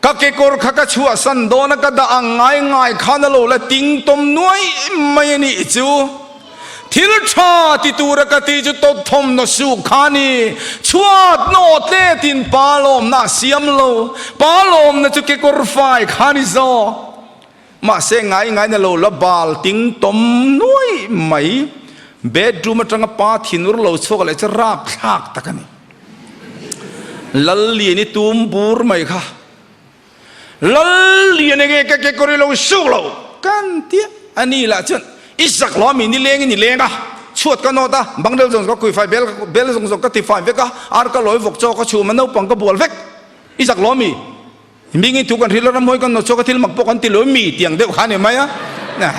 ก็เกกอร์ขกชัวสันโดนก็ด่างง่ายข้านาโลและติงตมน้อยไม่นี่จูทิลชาติตูรกติจุดทมนสุขานีชวดโนเตตินปาลมน่าเสียมโลปาลมน่าจะเกกอร์ไฟขานิโซมาเสงง่ายนาโลละบาลติงตมน้อยไม่เบดรูมจังปาทินุรโลโชกเลยจะราบทักตะกันนี่ลัลลีนี่ตูมบูร์ไม่ค่ะลัลลีนี่เกกอร์โลสู้โลกันเตี้ยอันนี้ละจนอิสักล้อมีนี่เลงอ่ะชวดกันโนตาบางเดือนก็คุยไฟเบลส่งก็ติดไฟเวกะอาร์ก็ลอยฟกโจก็ชูมันเอาปังก็บวลเวกอิสักล้อมีงี้ทุกคนที่เราทำมวยกันโนโจก็ที่มักปกันติลอยมีเตียงเดียวขันเห็นไหมอะนะ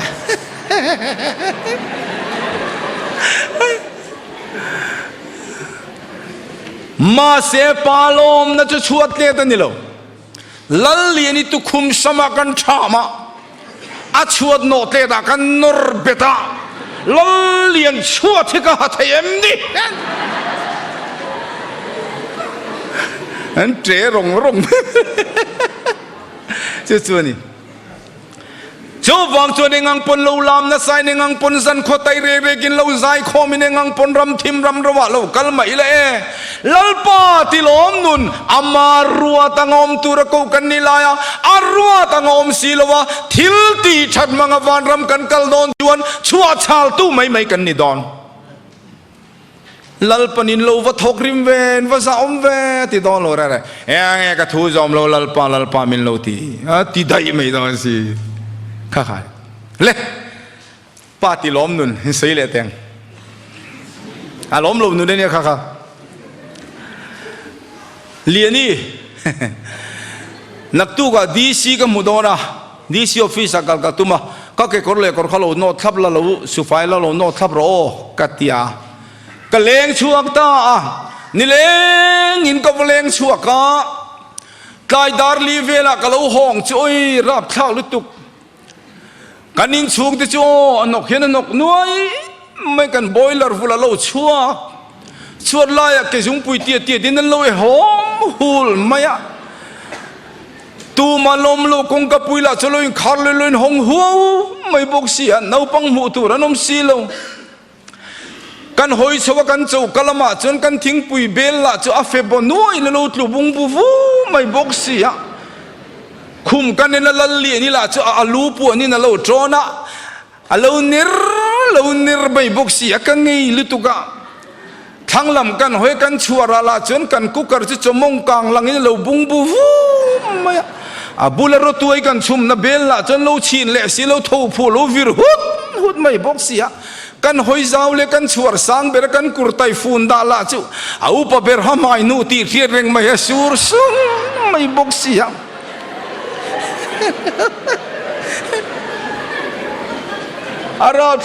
มาเสปาลมน่าจะชวดเลี้ยตันนี่โลลัลลีนี่ตุคุมสมักันชามาอาชวดโนเตดากันนรเบตาลัลลีนชวดที่ก็หัดเอ็มดิอันเจรงจู่ๆนี่จูบวางจวนในงังปนลูลามนะไซในงังปนสันโคไตเรกินลูไซโคมิในงังปนรำทิมรำระวะลูกัลไม่เล่ลัลปาติลอมนุนอามารัวตังอมตุระกูกันนิลายอารัวตังอมศิลวะทิลตีชัดมังวานรำกันกัลโดนจวนชัวชาลตู้ไม่กันนิดอนลัลปนินโลวะทกริมเวนวะสาวมเวติดอนโลอะไรกระทูจอมโลลัลปามินโลตีติได้ไม่ดอนสิข้าขายเล่ปาติล้มนุนเสียเลยแตงล้มลมนุนเนี่ยข้าเลียนี่นักตู้ก็ดีซีก็มุดนะดีซีออฟฟิศก็ตุ้มก็เกี่ยวกับเลยก็เขาโลโนทับละโลสุไฟละโลโนทับโรกัตยาก็เลงชัวกตานี่เลงอินก็เลงชัวกะกายดาร์ลีเวล่ก็โลห้องช่วยรับข้าวลุตุกกันนิ่งชูงที่ชัวนกเห็นนกน้อยไม่กันบอยเลอร์ฟูลาโลชัวลายเกจุงปุยเตียดินนั่นโลหอมหูลไม่อะตูมาลมโลกงกับปุยละจะโลยคาร์เลยหงหัวไม่บอกเสียนาปังหูตัวนั้นนมซีโลกันหอยชวกันจูกะละมาจนกันทิ้งปุยเบลละจะอาเฟบน้อยโลตลุบุงบูฟูไม่บอกเสียคุมกันในละเลียนี่ละจะอาลูปัวนี่นะเราโจนะเราเนิร์ไม่บอกเสียกันไงลิตุกะทั้งลำกันหอยกันชัวระละจนกันกุกร์จะมองกลางหลังนี่เราบุงบูฟูไม่บุลรถตัวกันชุมนะเบลละจนเราชินเละสิเราทูพูเราวิรหุดไม่บอกเสียกันหอยเจ้าเล็กันชัวร์สังเบรกันกุร์ไตฟูนดาละจูเอาปะเบรหามายนูตีเทียเร่งไม่ชัวร์ซุงไม่บอกเสียอาราบ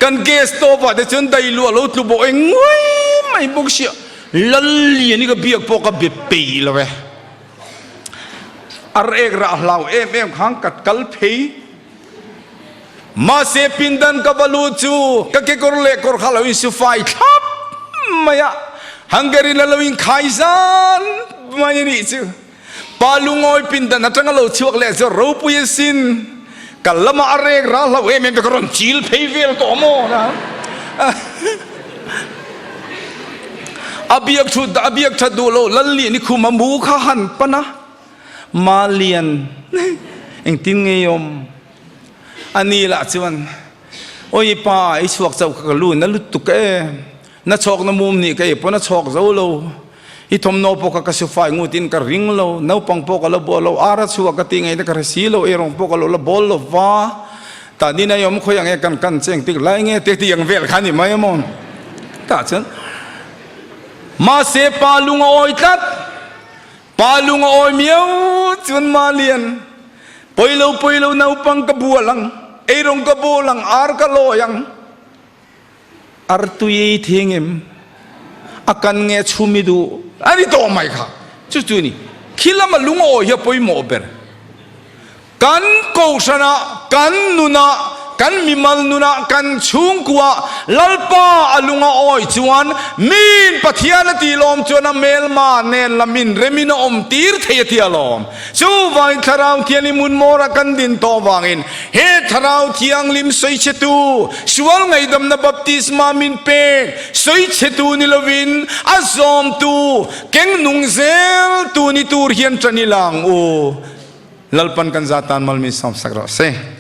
กันเกสโตปะแต่จนได้ลัวลุตลุบเองไม่บอกเสียลัลลีนี่ก็เบียกปกกับเบียปีแล้วเว้ยอะไรกระเราเอ็มข้างกัดกัลพีมาเสพินดันกับบลูจูก็เกกอร์เล็กอร์ข้าเราอินสุไฟครับไม่อะฮังการีเราอินไคซันไม่นี่จู ปาลุงอยปินดันนัดจังเราชวกเล่จะรู้ปุยสินกัลละมาเรกราเราเอเมนตะกรอนจิลเพย์เวลตัวโมนะอาบียกชุดดูโลลัลลีนี่คุมามูข้าหันปะนะมาเลียนเอ็งตินเงยมอันนี้ละจวนโอ้ยป้าไอ้ชวกเจ้ากะลูนั่นลุตุกนัดชอกน้ำมุมนี่ก็ไอ้ปนัดชอกเจ้าโลอีทอมโนปกกะสุไฟงูตินกะริงโลน้าปังปกกะละบอลอารัชวกะติงไอ้ตะกะสีโลเอรองปกกะละละบอลวาแต่นี่นายมเขาอย่างไงกันเจงติกไรเงี้ยติกยังเวลขันนี่ไม่มองตาฉันมาเสปาลุงออยตัดปาลุงออยเมียวจนมาเลียนปอยเราน้าปังกะบัวลังเอรองกะบัวลังอาร์กะโลยังอาร์ตุยเทียงเอ็มakan nge chumi du ani to mai kha chu chu ni khilama lungo ya poi mo ber kan ko sana kan nuna kan mimal nuna kan chung kwa lalpa alunga oi chuan min pathian ti lom chuan melma nen lamin remina om tir thei ti alom chu vai tharau thiani mun mora kan din to wangin he tharau thiang lim soi chetu sual ngai dam na baptisma min pe soi chetu ni lovin azom tu keng nung zel tu ni tur hian tranilang o lalpan kan zatan mal mi sam sakra se